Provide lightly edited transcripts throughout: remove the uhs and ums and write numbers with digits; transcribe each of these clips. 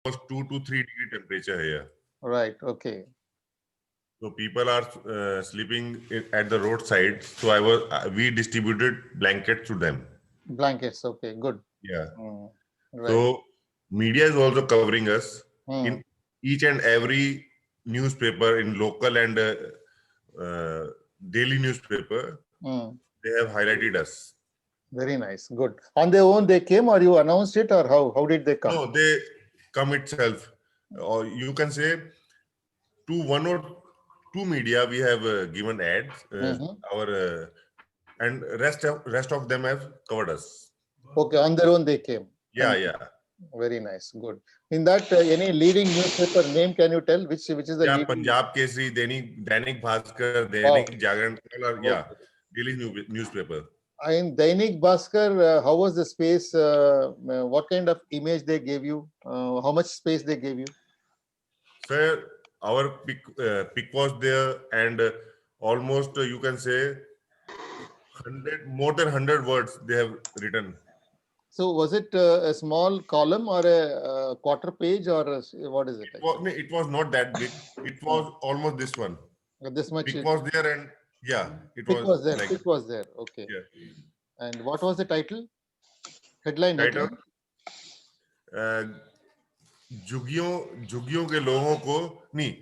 almost 2 to 3 degree temperature here. Right. Okay. So people are sleeping at the roadside. So we distributed blankets to them. Blankets. Okay. Good. Yeah. Mm. Right. So media is also covering us Mm. in each and every newspaper in local and uh, daily newspaper. Mm. They have highlighted us. Very nice. Good. On their own they came, or you announced it, or how did they come? No, they come itself, or you can say to one or two media we have given ads. Mm-hmm. Our and rest of them have covered us. Okay. On their own they came. Yeah, And yeah, very nice. Good. In that, any leading newspaper name can you tell? Which is the yeah. leading? Punjab Kesari, Dainik Bhaskar, Dainik Wow. Jagran, all are, yeah, Okay. daily newspaper. In Dainik Bhaskar, how was the space? What kind of image they gave you? How much space they gave you? Sir, our pick was there, and almost you can say 100 more than 100 words they have written. So was it a small column or a, quarter page, or what is it actually? It was not that big. It Uh, was almost this one. this much. Pick was there, and yeah, it Pick was was there. like Pick was there. Okay. yeah. And what was the title? Headline. Title Headline. uh, झुग्गियों के लोगों को नहीं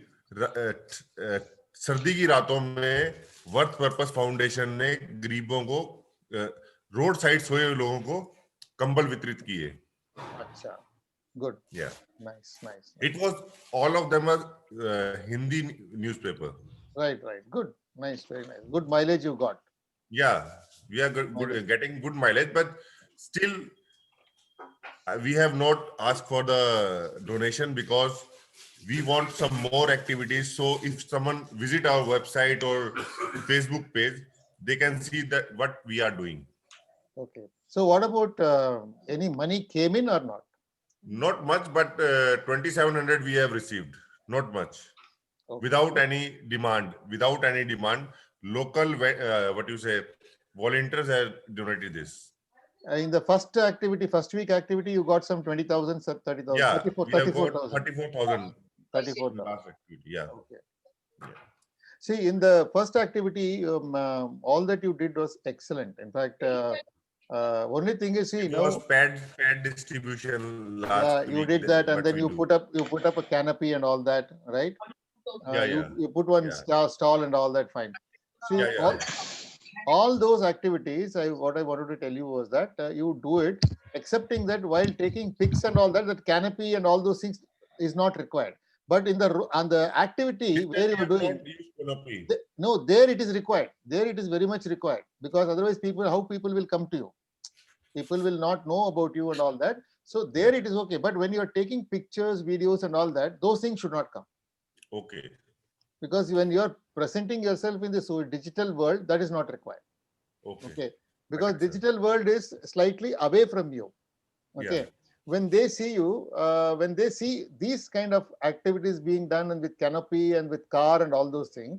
सर्दी की रातों में worth purpose foundation ने गरीबों को रोड साइड सोए हुए लोगों को कंबल वितरित किए. Acha. Good. Yeah, Nice. Nice. it was all of them are Hindi newspaper. Right. Right. Good. Nice. Very nice. Good mileage you got. Yeah, we are Mileage. getting good mileage, but still we have not asked for the donation because we want some more activities. So if someone visit our website or Facebook page, they can see that what we are doing. Okay. So what about any money came in or not? Not much, but 2,700 we have received. Not much. Okay. Without any demand. Without any demand. Local, what you say, volunteers have donated this. In the first week activity, you got some 20,000, 30,000, Yeah, we have got 34,000. 34,000 in 34,000. last activity. Yeah. Okay. Yeah. See, in the first activity, all that you did was excellent. In fact, only thing is, see, It was pad distribution last yeah, week. you did that, and What then we you do. put up a canopy and all that, right? Yeah, yeah, You put one yeah, stall and all that, fine. See, yeah, yeah, all those activities, what I wanted to tell you was that you do it, accepting that while taking pics and all that, that canopy and all those things is not required. But on the activity This time where we you're have doing, not used canopy. no, there it is required. There it is very much required, because otherwise how people will come to you? People will not know about you and all that. So Yeah. there it is okay. But when you are taking pictures, videos, and all that, those things should not come, Okay. because when you are presenting yourself in this digital world, that is not required. Okay. Okay, because Correct, sir. digital world is slightly away from you. Yeah. Okay, when they see you, when they see these kind of activities being done and with canopy and with car and all those things,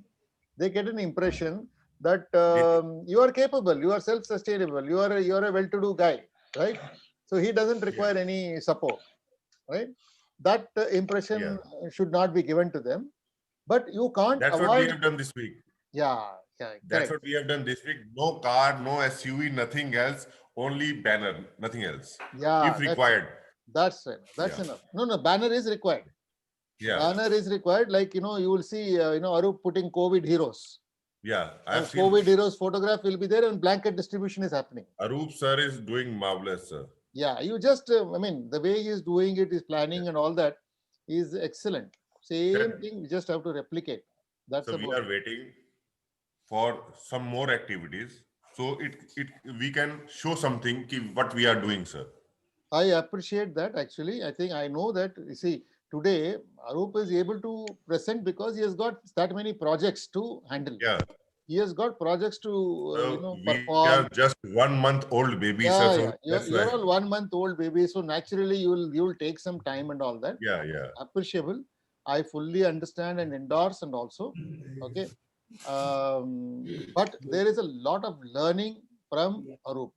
they get an impression that They, you are capable, you are self-sustainable, you are a well-to-do guy, right? So he doesn't yeah. require any support, right? That Yeah. impression should not be given to them. But you can't That's what we avoid. have done this week. Yeah, yeah, That's correct. what we have done this week. No car, no SUV, nothing else. Only banner, nothing else. Yeah, If that's it. required. That's it. That's Yeah. enough. No, no, banner is required. Yeah. Banner is required. Like, you will see, Arup putting COVID heroes. Yeah. I've seen COVID heroes photograph will be there, and blanket distribution is happening. Arup sir is doing marvelous, sir. Yeah, you just, I mean, the way he is doing it, his Yeah. planning and all that is excellent. Same Then, thing, we just have to replicate. That's so we about are it. waiting for some more activities. So it we can show something what we are doing, sir. I appreciate that actually. I think I know that. You see, today Arup is able to present because he has got that many projects to handle. Yeah. He has got projects to So we are perform. just 1 month old baby, sir. Yeah, So yeah. that's why. You're all 1 month old baby, so naturally you'll take some time and all that. Yeah, yeah. Appreciable. I fully understand and endorse, and also okay. But there is a lot of learning from Arup.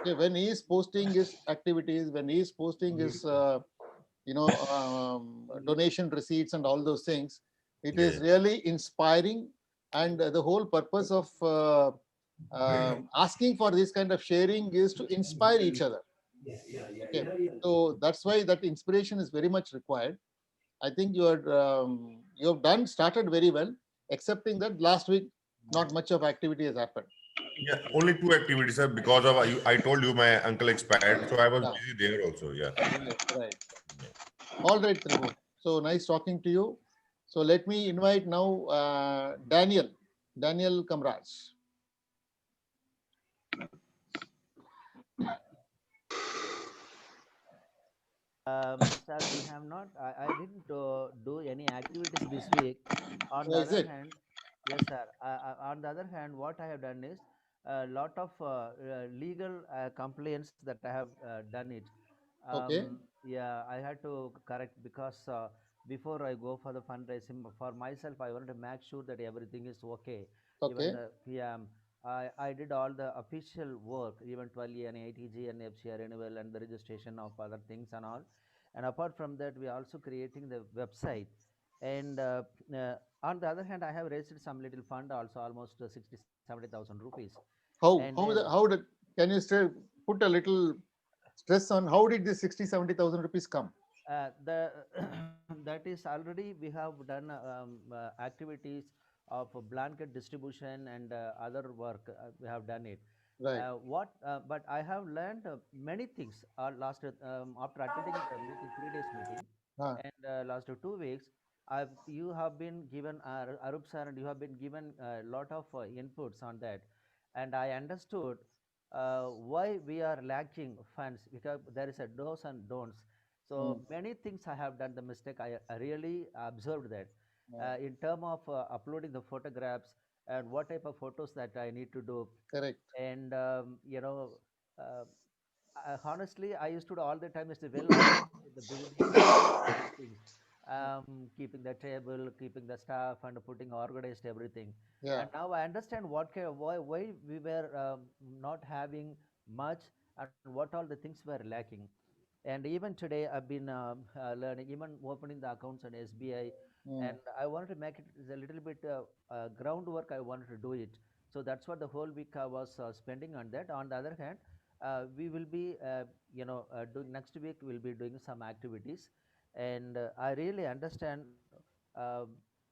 Okay, when he is posting his activities, when he is posting his donation receipts and all those things. It Yeah, is really inspiring, and the whole purpose of asking for this kind of sharing is to inspire each other. Okay, so that's why that inspiration is very much required. I think you have done started very well, excepting that last week not much of activity has happened. yeah. Only two activities, sir. Because of I told you my uncle expired, so I was Yeah, busy there also. Yeah. right. All right, Tribhu. So nice talking to you. So let me invite now Daniel Kamraj. Sir, we have not. I didn't do any activities this week. On the Oh, is other it? hand, yes, sir. On the other hand, what I have done is a lot of legal complaints that I have done it. Okay. Yeah, I had to correct because before I go for the fundraising for myself, I wanted to make sure that everything is okay. Even Okay. the PM, I did all the official work, even 12 and ATG and FCR renewal and the registration of other things and all. And apart from that, we are also creating the website. And on the other hand, I have raised some little fund also, almost 60, 70,000 rupees. And then How did, can you still put a little stress on how did this 60, 70,000 rupees come? the that is already we have done activities of blanket distribution and other work. We have done it. Right. But I have learned many things last after attending the meeting, 3 days meeting, Ah, and last 2 weeks. You have been given Arup sir, and you have been given a lot of inputs on that, and I understood why we are lacking funds because there is a do's and don'ts. So mm, many things I have done the mistake. I really observed that ah, in term of uploading the photographs and what type of photos that I need to do, correct. and uh, honestly, I used to do all the time is to well organized in the beginning and these things, keeping the table, keeping the staff, and putting organized everything. Yeah. And now I understand what why we were not having much and what all the things were lacking. And even today, I've been learning, even opening the accounts on SBI, Mm, and I wanted to make it a little bit groundwork. I wanted to do it, so that's what the whole week I was spending on that. On the other hand, we will be, doing next week. We'll be doing some activities, and I really understand uh,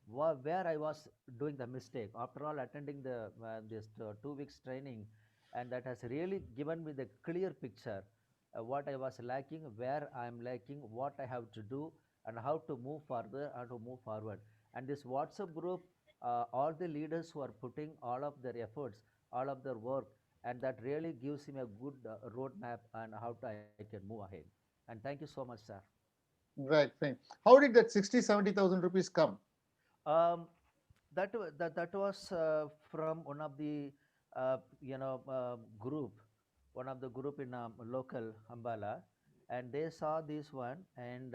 where I was doing the mistake. After all, attending the this 2 weeks training, and that has really given me the clear picture what I was lacking, where I am lacking, what I have to do, and how to move further and to move forward. And this WhatsApp group, all the leaders who are putting all of their efforts, all of their work, and that really gives him a good roadmap and how to, I can move ahead. And thank you so much, sir. right. Fine. How did that 60, 70,000 rupees come? Um, that was from one of the group, one of the group in local Ambala, and they saw this one and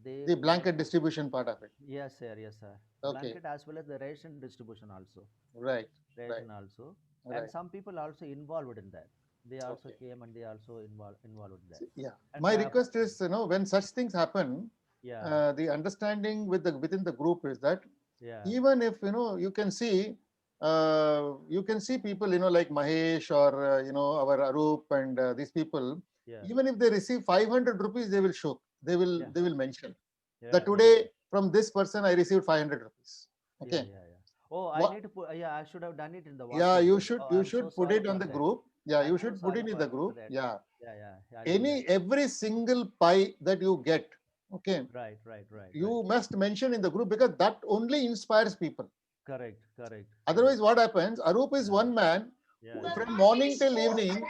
they The made. blanket distribution part of it. Yes, sir. Yes, sir. Okay. Blanket as well as the ration distribution also. Right. Ration Right. also, and Right. some people also involved in that. They also Okay. came and they also involved in that. Yeah. And My request is, when such things happen, yeah, the understanding within the group is that yeah, even if you can see people like Mahesh or our Arup and these people, yeah, even if they receive 500 rupees, they will show, yeah, they will mention that yeah, yeah, today from this person I received 500 rupees. yeah, Okay. yeah, yeah. Oh, I What? need to put. Yeah, I should have done it in the Yeah, WhatsApp group. Oh, you I'm so should put sorry it for on the that. group. Yeah, I'm you so should put sorry it in for the group. that. Yeah. Yeah, yeah. I'll do that. Every single pie that you get, okay, Right, right, right, right. you must mention in the group, because that only inspires people. Correct, correct, Otherwise, correct. what happens? Arup is Yeah, one man yeah, from yeah. morning till evening.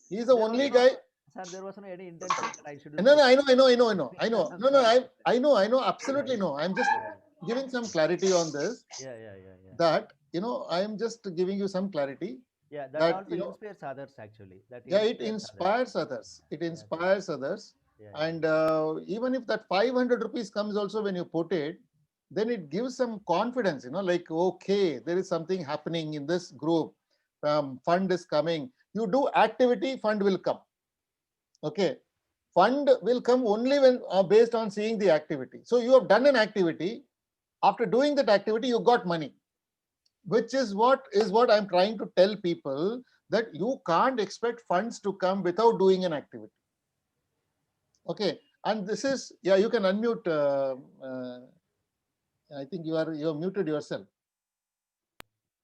He's the There was only no, guy. sir. There was no any intention that I shouldn't No, no, put I it. know, I know, I know, I know, I know. I'm No, no, sorry for that. I know, absolutely no. I'm just Yeah, giving some clarity on this. yeah, yeah, yeah, yeah. That I am just giving you some clarity Yeah, that that also inspires others actually. That yeah, it inspires others. inspires others. It Yeah, yeah, inspires others, yeah, yeah, and even if that 500 rupees comes also when you put it, then it gives some confidence. Like, okay, there is something happening in this group. Fund is coming. You do activity, fund will come. Okay. Fund will come only when based on seeing the activity. So you have done an activity. After doing that activity, you got money, which is what I'm trying to tell people, that you can't expect funds to come without doing an activity. Okay, and this is, yeah, you can unmute. I think you have muted yourself.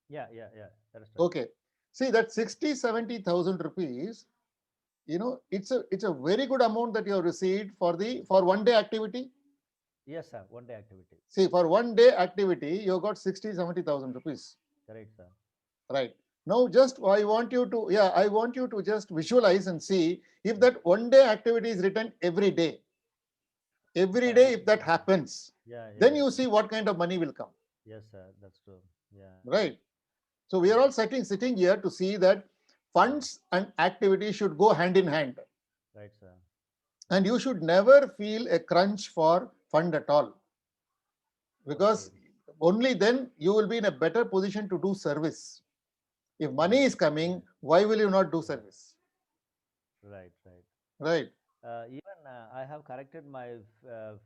Yeah, yeah, yeah. That is right. Okay, see that 60,000-70,000 rupees. It's a very good amount that you have received for 1 day activity. Yes, sir. 1 day activity. See, for 1 day activity, you got 60,000-70,000 rupees. Correct, sir. Right. Now, just I want you to just visualize and see if that 1 day activity is written every day. Every day, if that happens, Yeah, yeah. then you see what kind of money will come. Yes, sir. That's true. Yeah. Right. So we are all sitting here to see that funds and activity should go hand in hand. Right, sir. And you should never feel a crunch for fund at all, because only then you will be in a better position to do service. If money is coming, why will you not do service? Right, right. Right. Even I have corrected my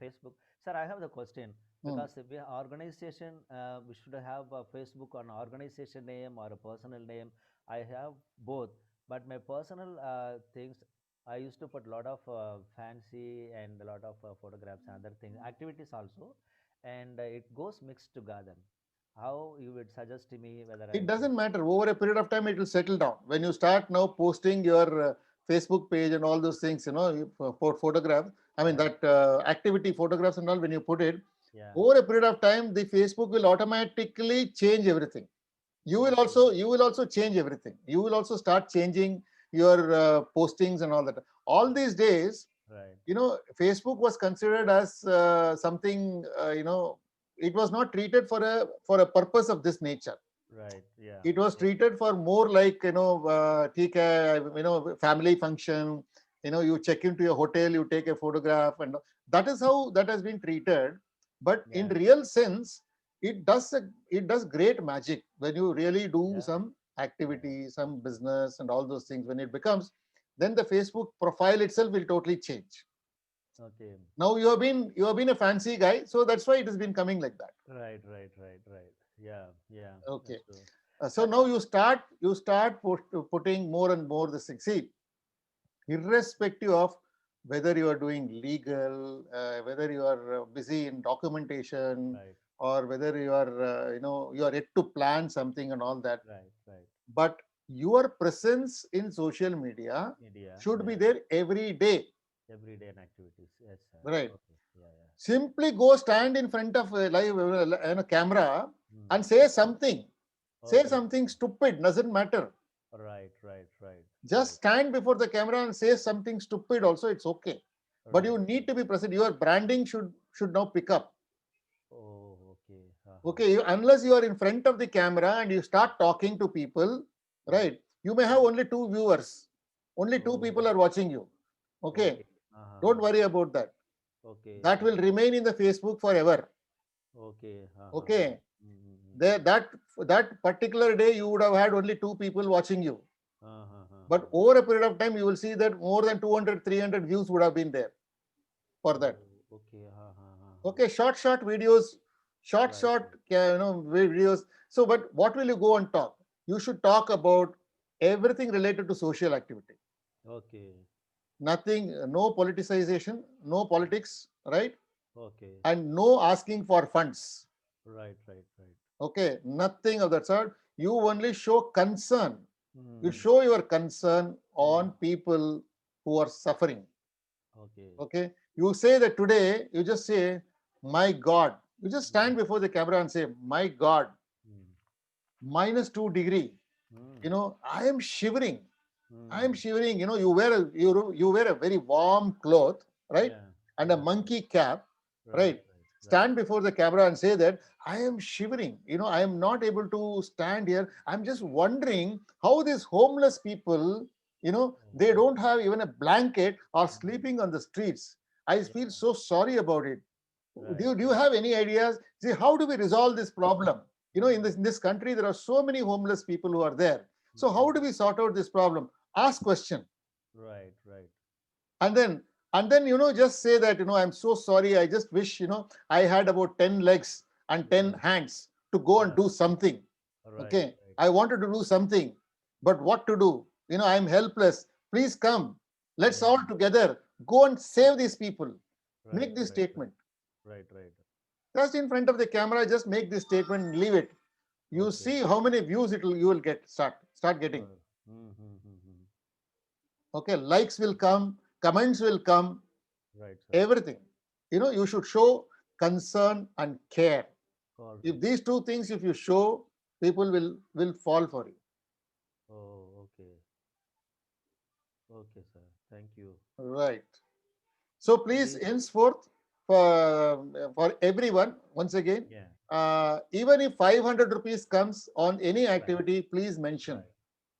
Facebook. Sir, I have the question, because if we organization, we should have a Facebook on organization name or a personal name. I have both, but my personal things, I used to put a lot of fancy and a lot of photographs and other things, activities also, and it goes mixed together. How you would suggest to me whether I It should? doesn't matter. Over a period of time, it will settle down. When you start now posting your Facebook page and all those things, for photographs, I mean that activity photographs and all, when you put it, Yeah. over a period of time, the Facebook will automatically change everything. You will also change everything. You will also start changing your postings and all that. All these days, Right. Facebook was considered as something, it was not treated for a purpose of this nature. Right. Yeah. It was Yeah. treated for more like, family function. You check into your hotel, you take a photograph, and that is how that has been treated. But in Yeah. real sense, it does great magic when you really do Yeah. some activity, some business, and all those things. When it becomes, then the Facebook profile itself will totally change. Okay. Now you have been a fancy guy, so that's why it has been coming like that. Right, right, right, right. Yeah, yeah, Okay. that's true. So now you start putting more and more this thing. See, irrespective of whether you are doing legal, whether you are busy in documentation, Right, or whether you are yet to plan something and all that, right, right. but your presence in social media Media, should be yeah, there every day. everyday and activities. Yes, sir. Right. Okay, yeah, yeah. Simply go stand in front of a live camera Mm. and say something. Say Okay. something stupid, doesn't matter. Right, right, right, Just right, stand before the camera and say something stupid also, it's okay. But right. you need to be present. Your branding should now pick up. Oh, okay. Uh-huh. Okay, unless you are in front of the camera and you start talking to people, right? You may have only two viewers. Only two Oh, people are watching you. Okay, okay. Uh-huh. don't worry about that. Okay. That will remain in the Facebook forever. Okay. Uh-huh. Okay, Mm-hmm. there that particular day you would have had only two people watching you. But Uh-huh. over a period of time, you will see that more than 200, 300 views would have been there for Oh, that. okay. Uh-huh. Okay, short videos, short, Right, short, right. videos. So, but what will you go and talk? You should talk about everything related to social activity. Okay. Nothing, no politicization, no politics, right? Okay. And no asking for funds. Right, right, right. Okay, nothing of that sort. You only show concern. You Mm. show your concern on Mm. people who are suffering. Okay. Okay, you say that today, you just say, my God. You just stand before the camera and say, my God, Mm. -2 degree. Mm. I am shivering. I am Mm. shivering. You wear a very warm cloth, right? Yeah. And a Yes, sir. monkey cap, Right, right? right, right. Stand before the camera and say that I am shivering. I am not able to stand here. I'm just wondering how these homeless people, they Oh, don't have even a blanket or mm. sleeping on the streets. I Yeah. feel so sorry about it. Do Right, you, do you right. have any ideas? See, how do we resolve this problem? In this country, there are so many homeless people who are there. So how Mm. do we sort out this problem? Ask question. Right, right. And then And then, just say that, I'm so sorry. I just wish, I had about 10 legs and 10 hands to go and do something. Right, Okay. right, I wanted to do something, but what to do? I'm helpless. Please come. Let's all together go and save these people. Make this statement. right, right. Just in front of the camera, just make this statement and leave it. You Okay. see how many views you will get, start getting. Okay. Likes will come, comments will come, Right, sir. everything. You should show concern and care. All If right. these two things, if you show, people will fall for you. Oh, okay. Okay, sir. Thank you. Right. So please, Please. henceforth, for everyone, once again, Yeah. even if 500 rupees comes on any activity, please mention. Right.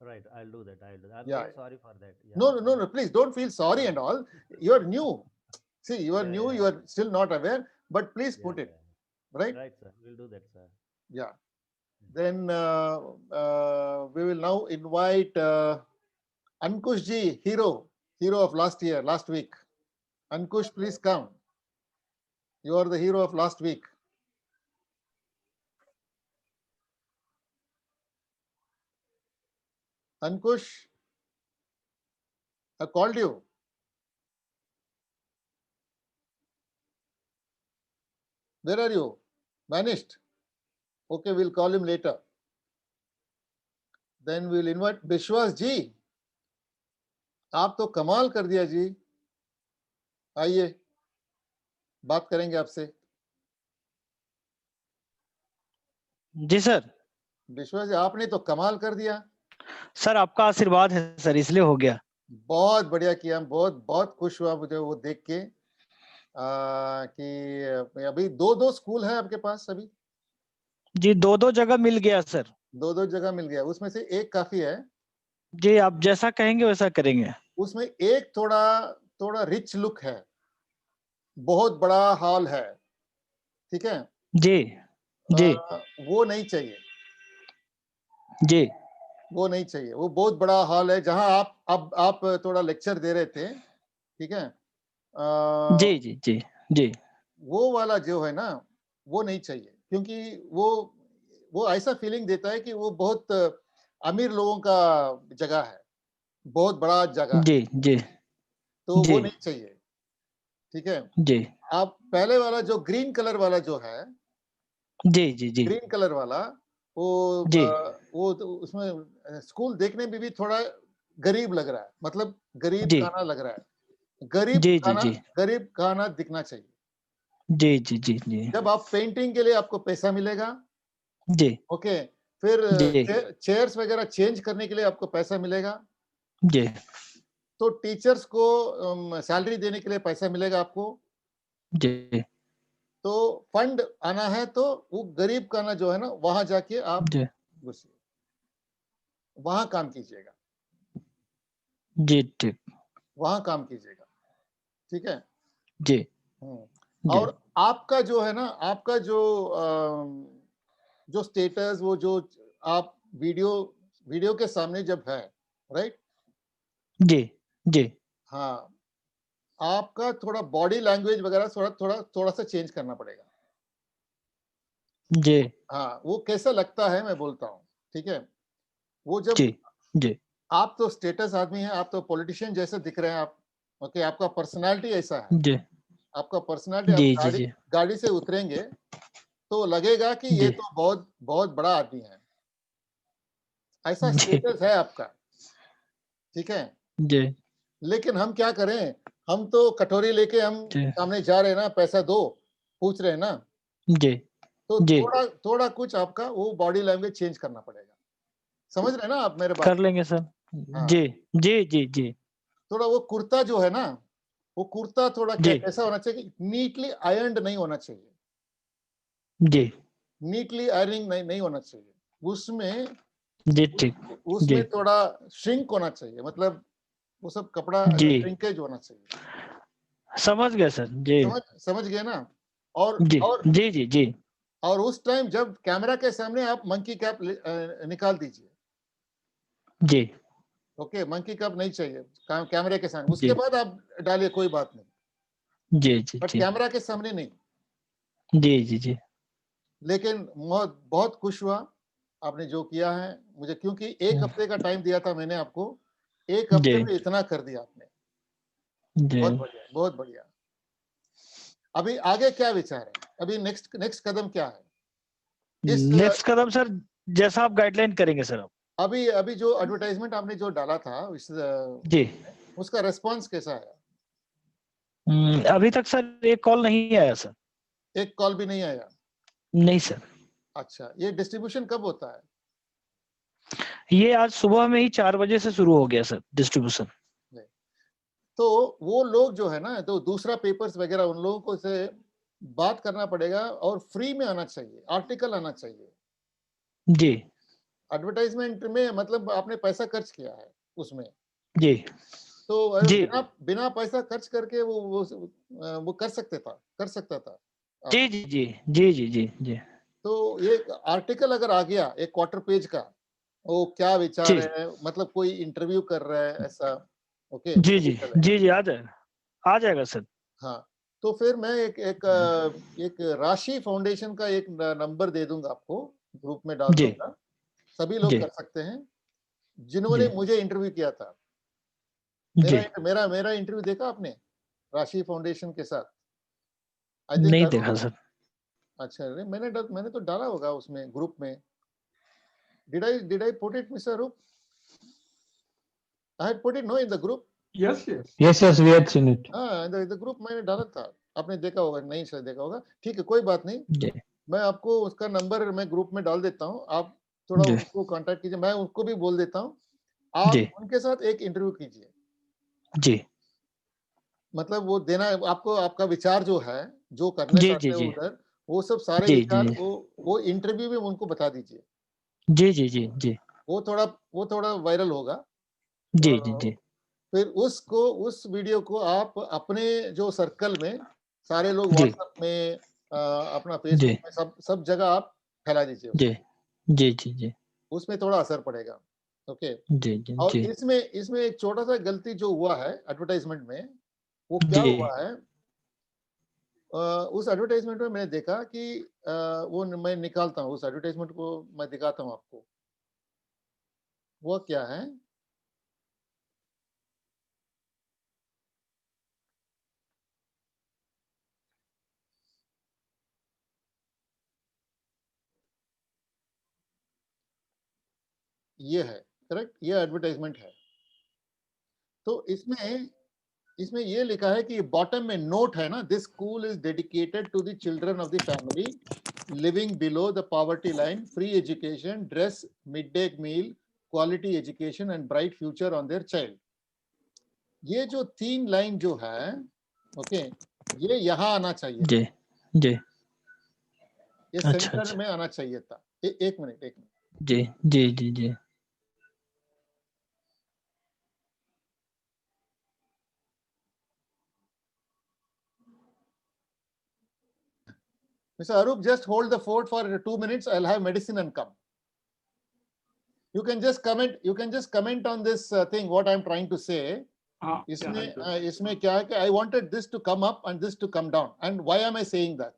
Right. I'll do that. I'm Yeah. very sorry for that. Yeah. No, please don't feel sorry and all. You're new. See, you are Yeah, new, yeah, you are still not aware, but please Yeah, put it, yeah. right? Right, sir. We'll do that, sir. Yeah. Then we will now invite Ankush ji, hero of last week. Ankush, please come. You are the hero of last week. Ankush, I called you. Where are you? Vanished. Okay, we'll call him later. Then we'll invite Bishwas ji. आप तो कमाल कर दिया जी. आइए, बात करेंगे आपसे. जी sir. विश्वास जी, आपने तो कमाल कर दिया. सर आपका आशीर्वाद है सर, इसलिए हो गया. बहुत बढ़िया किया. बहुत बहुत खुश हुआ मुझे वो देख के कि अभी दो स्कूल है आपके पास अभी. जी, दो जगह मिल गया सर. दो जगह मिल गया. उसमें से एक काफी है. जी, आप जैसा कहेंगे वैसा करेंगे. उसमें एक थोड़ा रिच लुक है. बहुत बड़ा हॉल है. ठीक है. जी जी वो नहीं चाहिए. जी वो नहीं चाहिए. वो बहुत बड़ा हॉल है जहां आप थोड़ा लेक्चर दे रहे थे. ठीक है. जी जी जी जी वो वाला जो है ना, वो नहीं चाहिए. क्योंकि वो ऐसा फीलिंग देता है कि वो बहुत अमीर लोगों का जगह है. बहुत बड़ा जगह है. जी जी तो जी वो नहीं चाहिए. ठीक है. जी आप पहले वाला जो ग्रीन कलर वाला जो है, जी जी जी ग्रीन कलर वाला, जी वो तो उसमें स्कूल देखने में भी थोड़ा गरीब लग रहा है. मतलब गरीब जी खाना लग रहा है. जी जी जी गरीब खाना दिखना चाहिए. जी जी जी जी जब आप पेंटिंग के लिए आपको पैसा मिलेगा. जी ओके. फिर जी चेयर्स वगैरह चेंज करने के लिए आपको पैसा मिलेगा. जी तो टीचर्स को सैलरी देने के लिए पैसा मिलेगा आपको. जी तो फंड आना है तो वो गरीब खाना जो है ना, वहां जाके आप जी घुसिए, वहां काम कीजिएगा. जी ठीक. वहां काम कीजिएगा. ठीक है. जी जी और आपका जो है ना, आपका जो स्टेटस, वो जो आप वीडियो के सामने जब है, राइट. जी जी हाँ. आपका थोड़ा बॉडी लैंग्वेज वगैरह थोड़ा सा चेंज करना पड़ेगा. जी हाँ. वो कैसा लगता है मैं बोलता हूँ. ठीक है. वो जब जी जी आप तो स्टेटस आदमी हैं, आप तो पॉलिटिशियन जैसे दिख रहे हैं आप. ओके. आपका पर्सनालिटी ऐसा है. जी आपका पर्सनालिटी, जी आप जी गाड़ी से उतरेंगे तो लगेगा कि ये जी तो बहुत बहुत बड़ा आदमी है. ऐसा जी स्टेटस है आपका. ठीक है. जी लेकिन हम क्या करें, हम तो कटोरी लेके हम जी सामने जा रहे हैं ना, पैसा दो पूछ रहे हैं ना. जी तो जी थोड़ा कुछ आपका वो बॉडी लैंग्वेज चेंज करना पड़ेगा. समझ रहे हैं ना आप मेरे बात. कर लेंगे सर. हाँ. जी जी जी जी थोड़ा वो कुर्ता जो है ना, वो कुर्ता थोड़ा जी कैसा होना चाहिए, नीटली आयर्नड नहीं होना चाहिए. जी नीटली आयरनिंग नहीं होना चाहिए. उसमें जी ठीक. उसमें जी थोड़ा श्रिंक होना चाहिए. मतलब वो सब कपड़ा जी श्रिंकेज होना चाहिए. समझ गए सर. जी समझ गए ना. और जी और जी जी जी और उस टाइम जब कैमरा के सामने आप मंकी कैप निकाल दीजिए. जी ओके, मंकी कप नहीं चाहिए कैमरे के सामने, उसके जी। बाद आप डालिए, कोई बात नहीं, जी जी बट जी कैमरा के सामने नहीं। जी जी जी लेकिन बहुत बहुत खुश हुआ आपने जो किया है मुझे, क्योंकि एक हफ्ते का टाइम दिया था मैंने आपको, एक जी हफ्ते में इतना कर दिया आपने। जी। बहुत बढ़िया, बहुत बढ़िया। अभी आगे क्या विचार है, अभी नेक्स्ट नेक्स्ट कदम क्या है इस नेक्स्ट कदम सर, जैसा आप गाइडलाइन करेंगे सर आप। अभी अभी जो एडवर्टाइजमेंट आपने जो डाला था जी। उसका रेस्पॉन्स कैसा है? अभी तक सर एक कॉल नहीं आया सर। एक कॉल भी नहीं आया? नहीं सर। अच्छा, ये डिस्ट्रीब्यूशन कब होता है? ये आज सुबह में ही 4 बजे से शुरू हो गया सर डिस्ट्रीब्यूशन। तो वो लोग जो है ना, तो दूसरा पेपर्स वगैरह उन लोगों को से बात करना पड़ेगा, और फ्री में आना चाहिए, आर्टिकल आना चाहिए। जी एडवर्टाइजमेंट में मतलब आपने पैसा खर्च किया है उसमें, जी तो अगर जी बिना बिना पैसा खर्च करके वो कर सकता था। जी जी जी जी जी जी जी तो ये आर्टिकल अगर आ गया एक क्वार्टर पेज का, वो क्या विचार जी है, मतलब कोई इंटरव्यू कर रहा है ऐसा, ओके, जी वो भी जी चलेगा। जी जी आ जाएगा सर। हाँ, तो फिर मैं एक राशि फाउंडेशन का एक नंबर दे दूंगा आपको, ग्रुप में डाल जी दूंगा, सभी लोग जी कर सकते हैं जिन्होंने जी मुझे इंटरव्यू किया था। जी। मेरा मेरा इंटरव्यू देखा आपने राशि फाउंडेशन के साथ? आई थिंक नहीं देखा सर। अच्छा, अरे मैंने तो डाला होगा उसमें ग्रुप में। Did I put it mister Roop? I had put it no in the group. Yes, yes. Yes, yes, we had seen it. हाँ, द ग्रुप मैंने डाला था, आपने देखा होगा, नहीं शायद देखा होगा, ठीक है, कोई बात नहीं। जी मैं आपको उसका नंबर मैं ग्रुप में डाल देता हूँ, आप थोड़ा जी उनको कांटेक्ट कीजिए, मैं उसको भी बोल देता हूँ, आप जी उनके साथ एक इंटरव्यू कीजिए। जी मतलब वो देना आपको, आपका विचार जो है, जो करना जी जी चाहते हो जी उधर, वो सब सारे जी विचार जी वो इंटरव्यू में उनको बता दीजिए। जी जी जी जी वो थोड़ा वो थोड़ा वायरल होगा। जी जी अ, जी फिर उस वीडियो को आप अपने जो सर्कल में, सारे लोग जी व्हाट्सएप में, अपना जी फेसबुक में, सब सब जगह आप फैला दीजिए जी उसको। जी जी जी उसमें थोड़ा असर पड़ेगा। ओके। जी जी और जी इसमें इसमें एक छोटा सा गलती जो हुआ है एडवर्टाइजमेंट में, वो क्या जी हुआ है, उस एडवर्टाइजमेंट में मैंने देखा कि मैं निकालता हूँ उस एडवर्टाइजमेंट को, मैं दिखाता हूँ आपको वो क्या है। ये है, करेक्ट, ये एडवर्टाइजमेंट है। तो इसमें इसमें ये लिखा है कि बॉटम में नोट है ना, this school is dedicated to the children of the family living below the poverty line, free education, dress, mid day meal, quality education and bright future on their child. ये जो 3 line जो है, okay, ये यहाँ आना चाहिए था, जी जी ये अच्छा सेंटर अच्छा में आना चाहिए था। एक मिनट, एक minute. Ji ji ji ji Mr. Arup, just hold the fort for 2 minutes. I'll have medicine and come. You can just comment. You can just comment on this thing. What I'm trying to say. हाँ, इसमें क्या है कि I wanted this to come up and this to come down. And why am I saying that?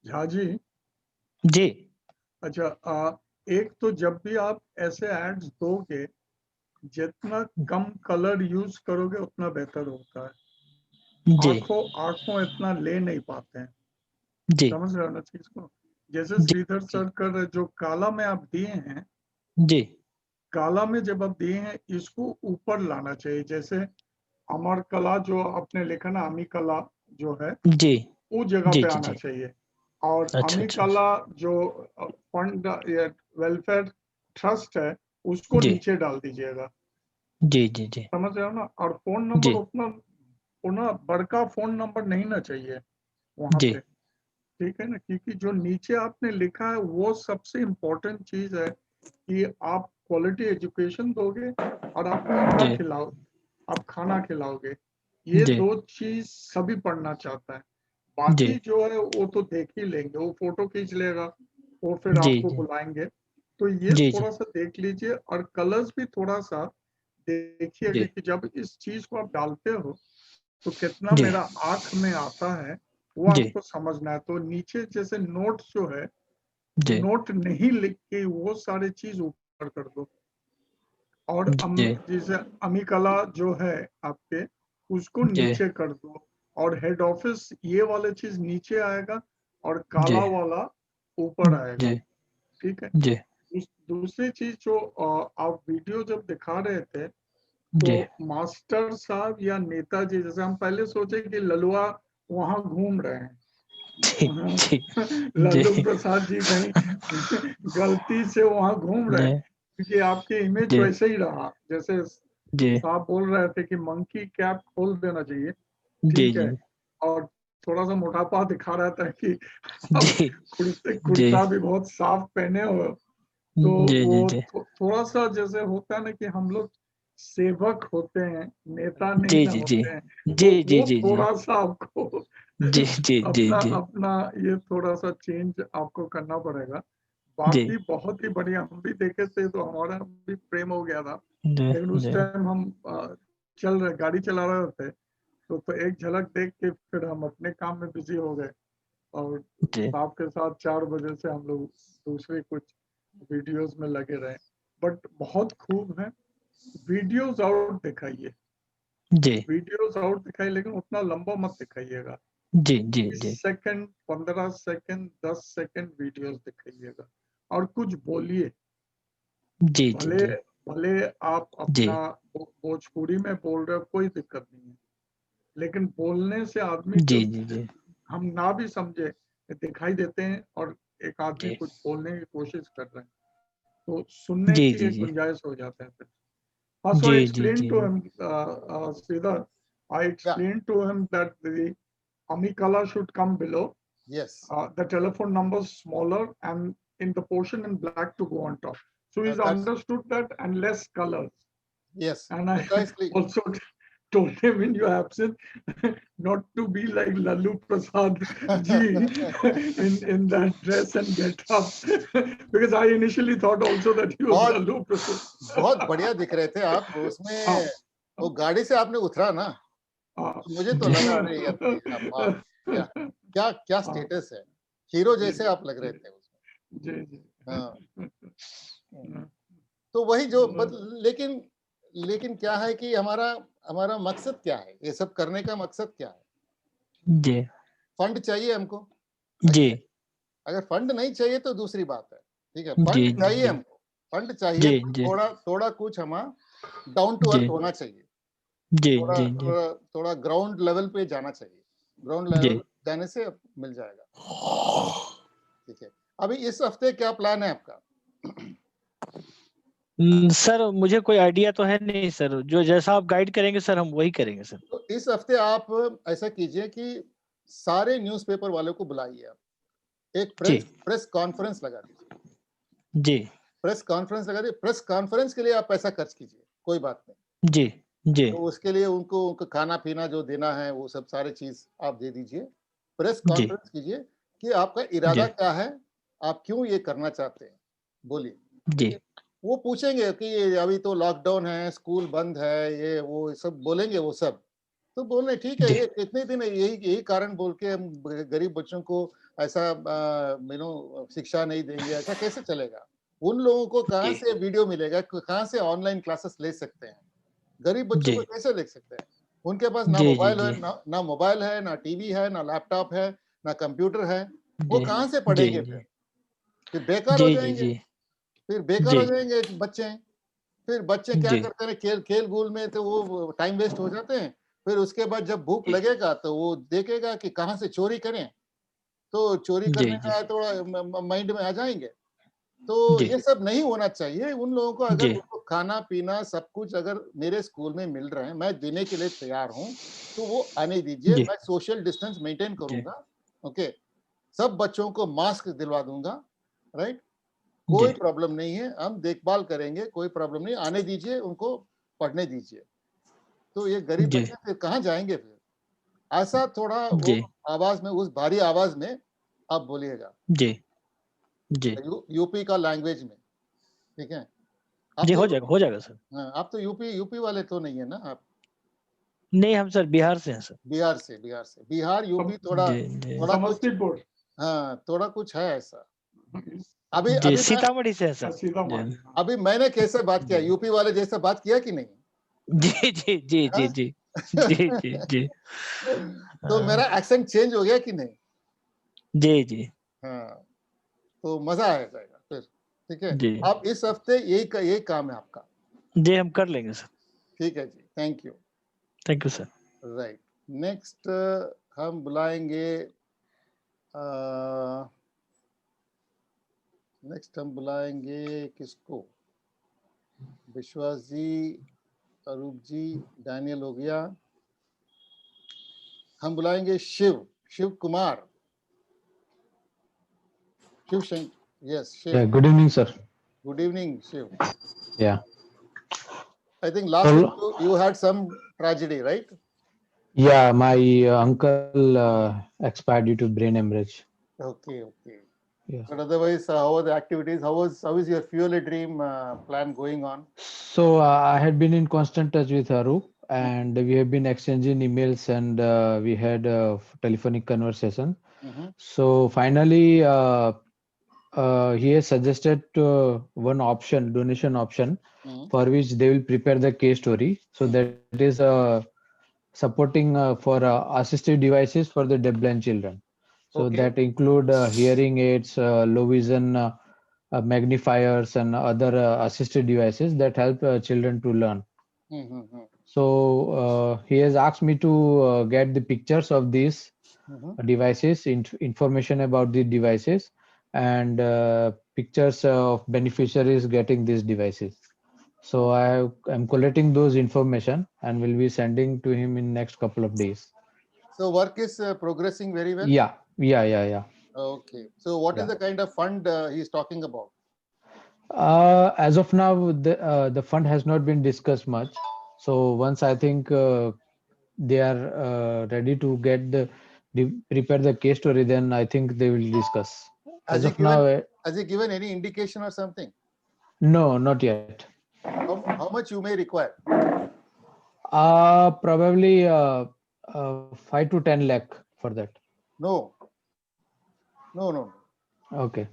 Jha ji, जी अच्छा, एक तो जब भी आप ऐसे एड्स दोगे, जितना कम कलर यूज करोगे उतना बेहतर होता है। जी आंखों इतना ले नहीं पाते हैं, जी समझ रहे हो ना चीज को। जैसे जी श्रीधर जी सर कर जो काला में आप दिए हैं, जी काला में जब आप दिए हैं, इसको ऊपर लाना चाहिए। जैसे अमर कला जो आपने लिखा ना, अमी कला जो है, जी वो जगह जी पे जी आना जी चाहिए। और अच्छा अमी अच्छा कला जो फंड वेलफेयर ट्रस्ट है, उसको जी नीचे डाल दीजिएगा, जी जी जी समझ रहे हो ना। और फोन नंबर जी उतना उतना बड़का फोन नंबर नहीं ना चाहिए वहां जी पे, ठीक है ना। क्योंकि जो नीचे आपने लिखा है वो सबसे इम्पोर्टेंट चीज है कि आप क्वालिटी एजुकेशन दोगे और जी आप खाना खिलाओगे। ये जी दो चीज सभी पढ़ना चाहता है। बाकी जी जो है वो तो देख ही लेंगे, वो फोटो खींच लेगा, वो फिर जी आपको जी बुलाएंगे। तो ये जी जी थोड़ा सा देख लीजिए, और कलर्स भी थोड़ा सा देखिएगा जी कि जब इस चीज को आप डालते हो तो कितना जी मेरा आंख में आता है, वो जी आपको समझना है। तो नीचे जैसे नोट्स जो है, जी नोट नहीं लिख के वो सारे चीज ऊपर कर दो। और जी जैसे अमिकला जो है आपके, उसको जी नीचे कर दो, और हेड ऑफिस ये वाले चीज नीचे आएगा, और जी काला वाला ऊपर आएगा। जी ठीक है। जी दूसरी चीज जो आप वीडियो जब दिखा रहे थे, जी तो मास्टर साहब या नेताजी, जैसे हम पहले सोचे कि ललुआ वहां घूम रहे हैं, जी जी जी लालू प्रसाद जी कहीं गलती से वहां घूम रहे हैं, जी क्योंकि आपके इमेज जी वैसे ही रहा, जैसे जी साहब बोल रहे थे कि मंकी कैप खोल देना चाहिए। जी ठीक है। जी और थोड़ा सा मोटापा दिखा रहा था कि अब जी जी कुर्ता भी बहुत साफ पहने हो। तो जी वो जी जी थोड़ा सा जैसे होता है ना कि हम लोग सेवक होते हैं, नेता नहीं जी ना जी जी होते हैं, जी तो जी वो जी जी थोड़ा सा आपको जी जी जी अपना जी अपना ये थोड़ा सा चेंज आपको करना पड़ेगा। जी बाकी बहुत ही बढ़िया, हम भी देखे थे तो हमारा भी प्रेम हो गया था। जी लेकिन उस जी टाइम हम गाड़ी चला रहे थे, तो एक झलक देख के फिर हम अपने काम में बिजी हो गए, और जी साहब के साथ 4 बजे से हम लोग दूसरे कुछ वीडियोस में लगे रहे। बट बहुत खूब है। वीडियोस आउट दिखाइए, जी वीडियोस आउट दिखाइए, लेकिन उतना लंबा मत दिखाइएगा। जी जी 20 सेकंड, 15 सेकंड, 10 सेकंड वीडियोस दिखाइएगा, और कुछ बोलिए। जी जी भले जी भले आप जी अपना भोजपुरी में बोल रहे हो, कोई दिक्कत नहीं है, लेकिन बोलने से आदमी जी जब जी जी हम ना भी समझे दिखाई देते हैं, और एक आदमी जी कुछ बोलने की कोशिश कर रहे हैं, तो सुनने जी की जी एक जी गुंजाइश हो जाता है फिर। हाँ, so I ji ji explained ji to him, Sridhar, I Yeah. explained to him that the Amikala should come below, Yes. the telephone number smaller, and in the portion in black to go on top. So he's That's understood that, and less colors. yes. And I Precisely. also told him in your absence not to be like Lalu Prasad ji in that dress and get up, because I initially thought also that he was बहुत Lalu Prasad. बहुत बढ़िया दिख रहे थे आप हाँ, उसमें। वो गाड़ी से आपने उतरा ना, हाँ, तो मुझे तो जी लगा अरे यार तेरा बाप, क्या क्या क्या हाँ, स्टेटस है। हीरो जी, जैसे आप लग रहे जी, थे उसमें। जी, जी। हाँ। तो वही जो लेकिन लेकिन क्या है कि हमारा हमारा मकसद क्या है, ये सब करने का मकसद क्या है? जी फंड चाहिए हमको। जी अगर अगर फंड नहीं चाहिए तो दूसरी बात है। ठीक है, जी फंड चाहिए जी हमको। फंड चाहिए जी तो जी थोड़ा थोड़ा कुछ हमारा डाउन टू जी अर्थ होना चाहिए। जी थोड़ा जी जी थोड़ा थोड़ा ग्राउंड लेवल पे जाना चाहिए। ग्राउंड जी लेवल जाने से मिल जाएगा। ठीक है। अभी इस हफ्ते क्या प्लान है आपका? सर मुझे कोई आइडिया तो है नहीं सर, जो जैसा आप गाइड करेंगे सर हम वही करेंगे सर। तो इस हफ्ते आप ऐसा कीजिए कि सारे न्यूज़पेपर वालों को बुलाइए आप। एक जी प्रेस प्रेस कॉन्फ्रेंस लगा दीजिए। जी प्रेस कॉन्फ्रेंस लगा दीजिए। प्रेस कॉन्फ्रेंस के लिए आप पैसा खर्च कीजिए, कोई बात नहीं। जी जी तो उसके लिए उनको उनको खाना-पीना जो देना है, वो सब सारी चीज़ आप दे दीजिए। प्रेस जी कॉन्फ्रेंस कीजिए कि आपका इरादा जी क्या है? आप क्यों ये करना चाहते हैं? बोलिए, ठीक जी है? वो पूछेंगे कि अभी तो लॉकडाउन है, स्कूल बंद है, ये वो सब बोलेंगे वो सब। तो बोल रहे ठीक है, जी ये कितने दिन यही यही कारण बोल के हम गरीब बच्चों को ऐसा शिक्षा नहीं देंगे, ऐसा कैसे चलेगा? उन लोगों को कहाँ जी से वीडियो मिलेगा? कहाँ से ऑनलाइन क्लासेस ले सकते हैं? गरीब बच्चों जी को कैसे देख सकते हैं? उनके पास ना जी जी मोबाइल है, जी ना मोबाइल है, ना टीवी है, ना लैपटॉप है, ना कंप्यूटर है। वो जी कहाँ से जी पढ़ेंगे फिर? फिर बेकार हो जी जी जाएँगे। जी फिर बेकार जी हो जाएँगे बच्चे। फिर बच्चे क्या जी करते हैं, खेल-कूद में तो वो टाइम वेस्ट हो जाते हैं। फिर उसके बाद जब भूख जी लगेगा तो वो देखेगा कि कहाँ से चोरी करें, तो चोरी जी करने जी का थोड़ा माइंड में आ जाएँगे। तो जी ये सब नहीं होना चाहिए। उन लोगों को अगर जी उनको खाना-पीना सब कुछ अगर मेरे स्कूल में मिल रहे हैं, मैं देने के लिए तैयार हूँ, तो वो आने दीजिए। जी मैं सोशल डिस्टेंस मेंटेन जी करूँगा, ओके। सब बच्चों को मास्क दिलवा दूँगा, राइट? जी कोई प्रॉब्लम नहीं है, हम देखभाल करेंगे, कोई प्रॉब्लम नहीं, आने दीजिए, उनको पढ़ने दीजिए। तो ये गरीब जी बच्चे फिर कहाँ जाएँगे फिर? ऐसा थोड़ा वो जी आवाज में, उस भारी आवाज में आप बोलिएगा, जी जी यूपी का लैंग्वेज में, ठीक है? आप जी, तो हो जाएगा सर। हाँ, आप तो यूपी वाले तो नहीं है ना आप? नहीं, हम सर बिहार से हैं सर। बिहार यूपी थोड़ा जी जी थोड़ा कुछ, Samastipur. हाँ थोड़ा कुछ है ऐसा। अभी जी, अभी मैं सीतामढ़ी से हैं सर। Sitamarhi. जी अभी मैंने कैसे बात किया, यूपी वाले जैसे बात किया कि नहीं? जी जी जी जी हाँ? जी जी जी जी तो मेरा हाँ, एक्सेंट चेंज हो गया कि नहीं? जी जी हाँ, तो मजा आ जाएगा फिर, ठीक है? जी आप इस हफ्ते यही काम है आपका, जी, हम कर लेंगे सर। ठीक है जी, thank you. Thank you sir. Right, next हम बुलाएंगे, किसको? विश्वास जी, अरूप जी, डैनियल हो गया। हम बुलाएंगे Shiv Kumar, Shiv Shankar, yes Yeah, Shiv. good evening, sir. Good evening Shiv. Yeah. I think last So, week you had some tragedy, right? yeah, my uncle expired due to brain hemorrhage. Okay, okay. Yes. But otherwise, how are the activities? How is your Fuel a Dream plan going on? So, I had been in constant touch with Haru, and we have been exchanging emails, and we had a telephonic conversation. Mhm, So, finally, he has suggested one option, donation option, mhm. for which they will prepare the case story. So, that is supporting for assistive devices for the deafblind children. So Okay. that include hearing aids, low vision magnifiers, and other assistive devices that help children to learn. Mhm, So he has asked me to get the pictures of these mhm. devices, information about the devices, and pictures of beneficiaries getting these devices. So am collecting those information and will be sending to him in next couple of days. So work is progressing very well. Yeah. Okay. So what is Yeah. the kind of fund he's talking about? As of now, the fund has not been discussed much. So once I think they are ready to get prepare the case story, then I think they will discuss. Has As he of now, given has he given any indication or something? no, not yet. How much you may require? Probably 5 to 10 lakh for that. No, no. Okay,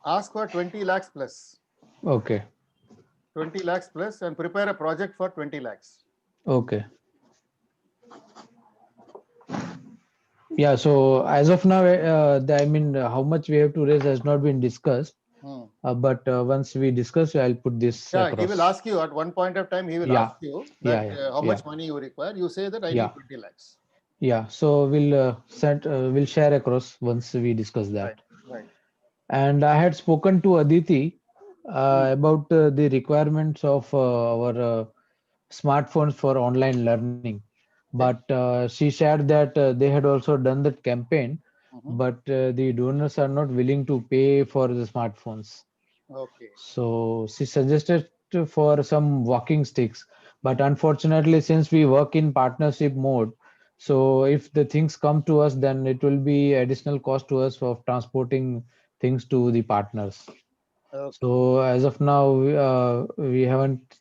Ask for 20 lakhs plus. okay, 20 lakhs plus and prepare a project for 20 lakhs. okay. Yeah. So as of now, I mean, how much we have to raise has not been discussed. Hmm. But once we discuss, I'll put this Yeah, he will across. ask you at one point of time, he will Yeah, ask you yeah, that yeah, how yeah, much money you require. You say that I yeah, need 20 lakhs. yeah. So we'll share across once we discuss that. Right, right. And I had spoken to Aditi Hmm. about the requirements of our smartphones for online learning. Okay. But she shared that they had also done that campaign, Mhm. but the donors are not willing to pay for the smartphones. Okay. So she suggested for some walking sticks, but unfortunately, since we work in partnership mode, so if the things come to us, then it will be additional cost to us of transporting things to the partners. Okay. So as of now, we haven't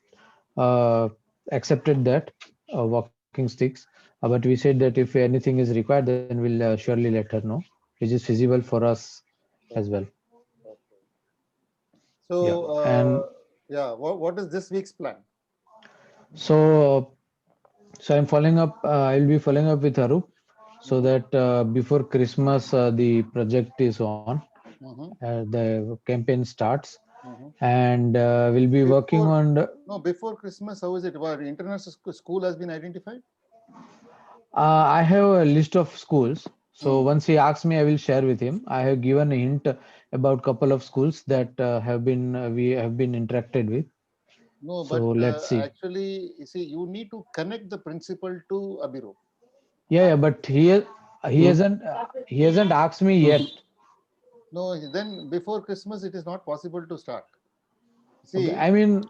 uh, accepted that walking sticks, but we said that if anything is required, then we'll surely let her know, which is feasible for us as well. Okay. Yeah, So, and yeah, what is this week's plan? so I'm following up. I'll be following up with Haru so Mhm, that before Christmas the project is on. mhm, The campaign starts, mhm. and we'll be working Before, on. no, before Christmas, how is it? Well, international school has been identified? I have a list of schools. So Hmm. once he asks me, I will share with him. I have given a hint about couple of schools that have been we have been interacted with. No, So but let's see. actually, you see, you need to connect the principal to Abiru. Yeah, but he hasn't asked me yet. No, then before Christmas, it is not possible to start. Okay, See, I mean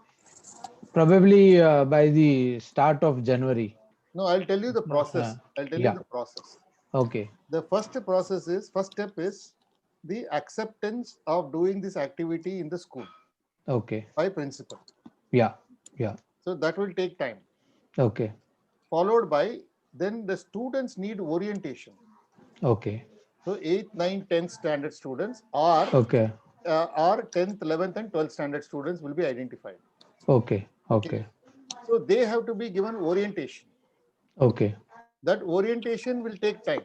probably by the start of January. No, I'll tell you the process. I'll tell you Yeah. the process. Okay. The first step is the acceptance of doing this activity in the school Okay. by principal. Yeah. Yeah. So that will take time. Okay. Followed by, then the students need orientation. Okay. So 8th, 9th, 10th standard students or Okay. 10th, 11th, and 12th standard students will be identified. Okay. Okay. So they have to be given orientation. Okay. That orientation will take time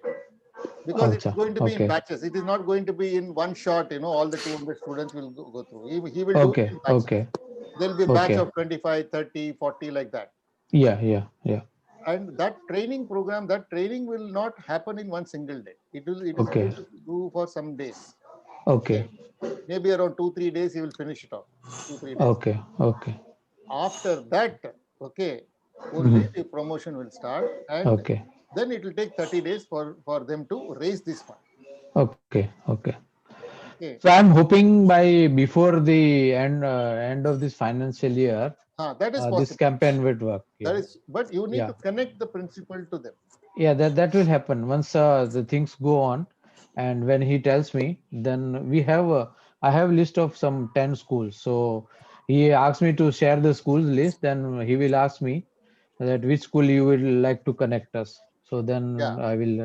because it's Acha. going to be in Okay. batches. It is not going to be in one shot, all the 200 students will go through. He will do it Okay. in batches. Okay. There'll be a batch Okay. of 25, 30, 40 like that. Yeah. Yeah. Yeah. And that training program, that training will not happen in one single day. It is Okay. going to do for some days. Okay. Maybe around 2-3 days, he will finish it off. 2-3 days. Okay. Okay. After that, only Mhm. the promotion will start, and Okay. then it will take 30 days for them to raise this fund. Okay. Okay. Okay. So I'm hoping by before the end of this financial year, That is this possible. campaign would work. That Yeah. is, but you need Yeah. to connect the principal to them. Yeah. That will happen once the things go on, and when he tells me, then I have list of some 10 schools. So he asks me to share the schools list. Then he will ask me that which school you would like to connect us. So then Yeah. I will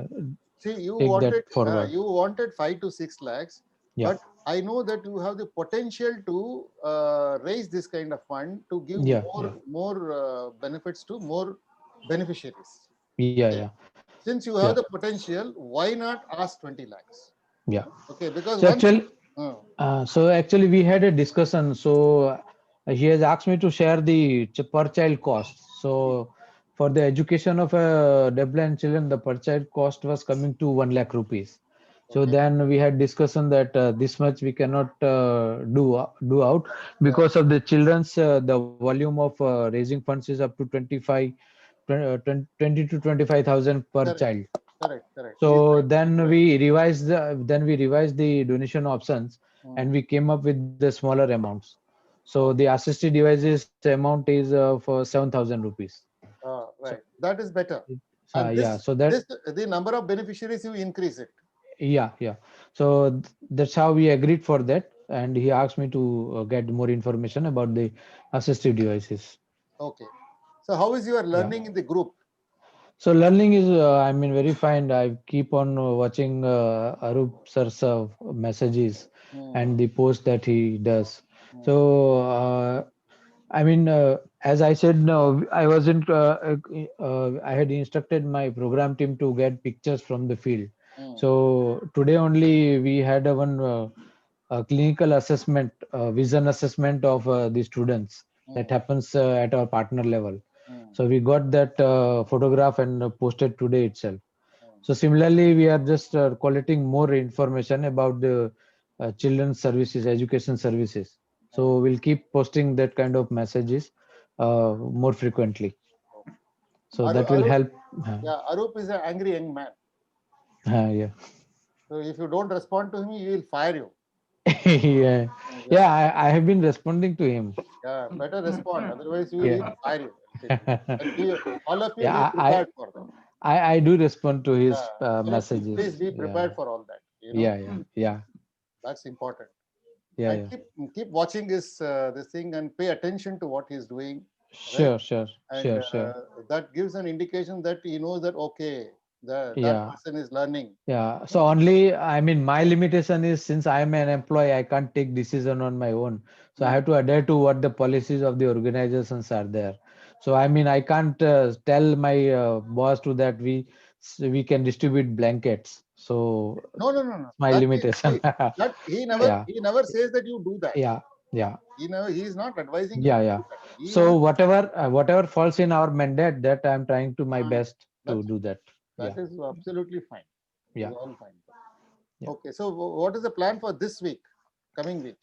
See, take that forward. you wanted 5 to 6 lakhs, Yeah. but I know that you have the potential to raise this kind of fund to give Yeah, more benefits to more beneficiaries. Yeah. Okay. Yeah. Since you Yeah. have the potential, why not ask 20 lakhs? Yeah. Okay, because So once actually we had a discussion. So he has asked me to share the per child cost. So for the education of deafblind children, the per child cost was coming to 1 lakh rupees. So Okay. then we had discussion that this much we cannot do out because of the children's the volume of raising funds is up to 20 to 25,000 per correct, child. correct. So then we revised the donation options and we came up with the smaller amounts. So the assisted devices amount is for 7,000 rupees. Right. That is better. So, And yeah. So that the number of beneficiaries, you increase it. yeah. So that's how we agreed for that, and he asked me to get more information about the assistive devices. Okay. So how is your learning in the group? So learning is, very fine. I keep on watching Arup sir's messages and the post that he does. So, as I said, no, I wasn't. I had instructed my program team to get pictures from the field. So today only we had a clinical assessment, vision assessment of the students that happens at our partner level. So we got that photograph and posted today itself. So similarly, we are just collecting more information about the children's services, education services. So we'll keep posting that kind of messages more frequently. So that will help. Yeah, Arup is an angry young man. Yeah. So if you don't respond to him, he will fire you. Yeah. I have been responding to him. Yeah, better respond. Otherwise, he will fire you. And all of you Yeah, be prepared for that. I do respond to his So messages. please be prepared for all that. Yeah. That's important. Yeah. And keep watching this thing and pay attention to what he's doing. Sure. And that gives an indication that he knows that that person is learning. Yeah. So only, my limitation is since I'm an employee, I can't take decision on my own. So I have to adhere to what the policies of the organizations are there. So I can't tell my boss to that we can distribute blankets. So No. my limitation. He never says that you do that. Yeah. He is not advising. Yeah. So whatever falls in our mandate, that I'm trying to my best to do that. That is absolutely fine. Yeah. It's all fine. Yeah. Okay. So what is the plan for this week, coming week?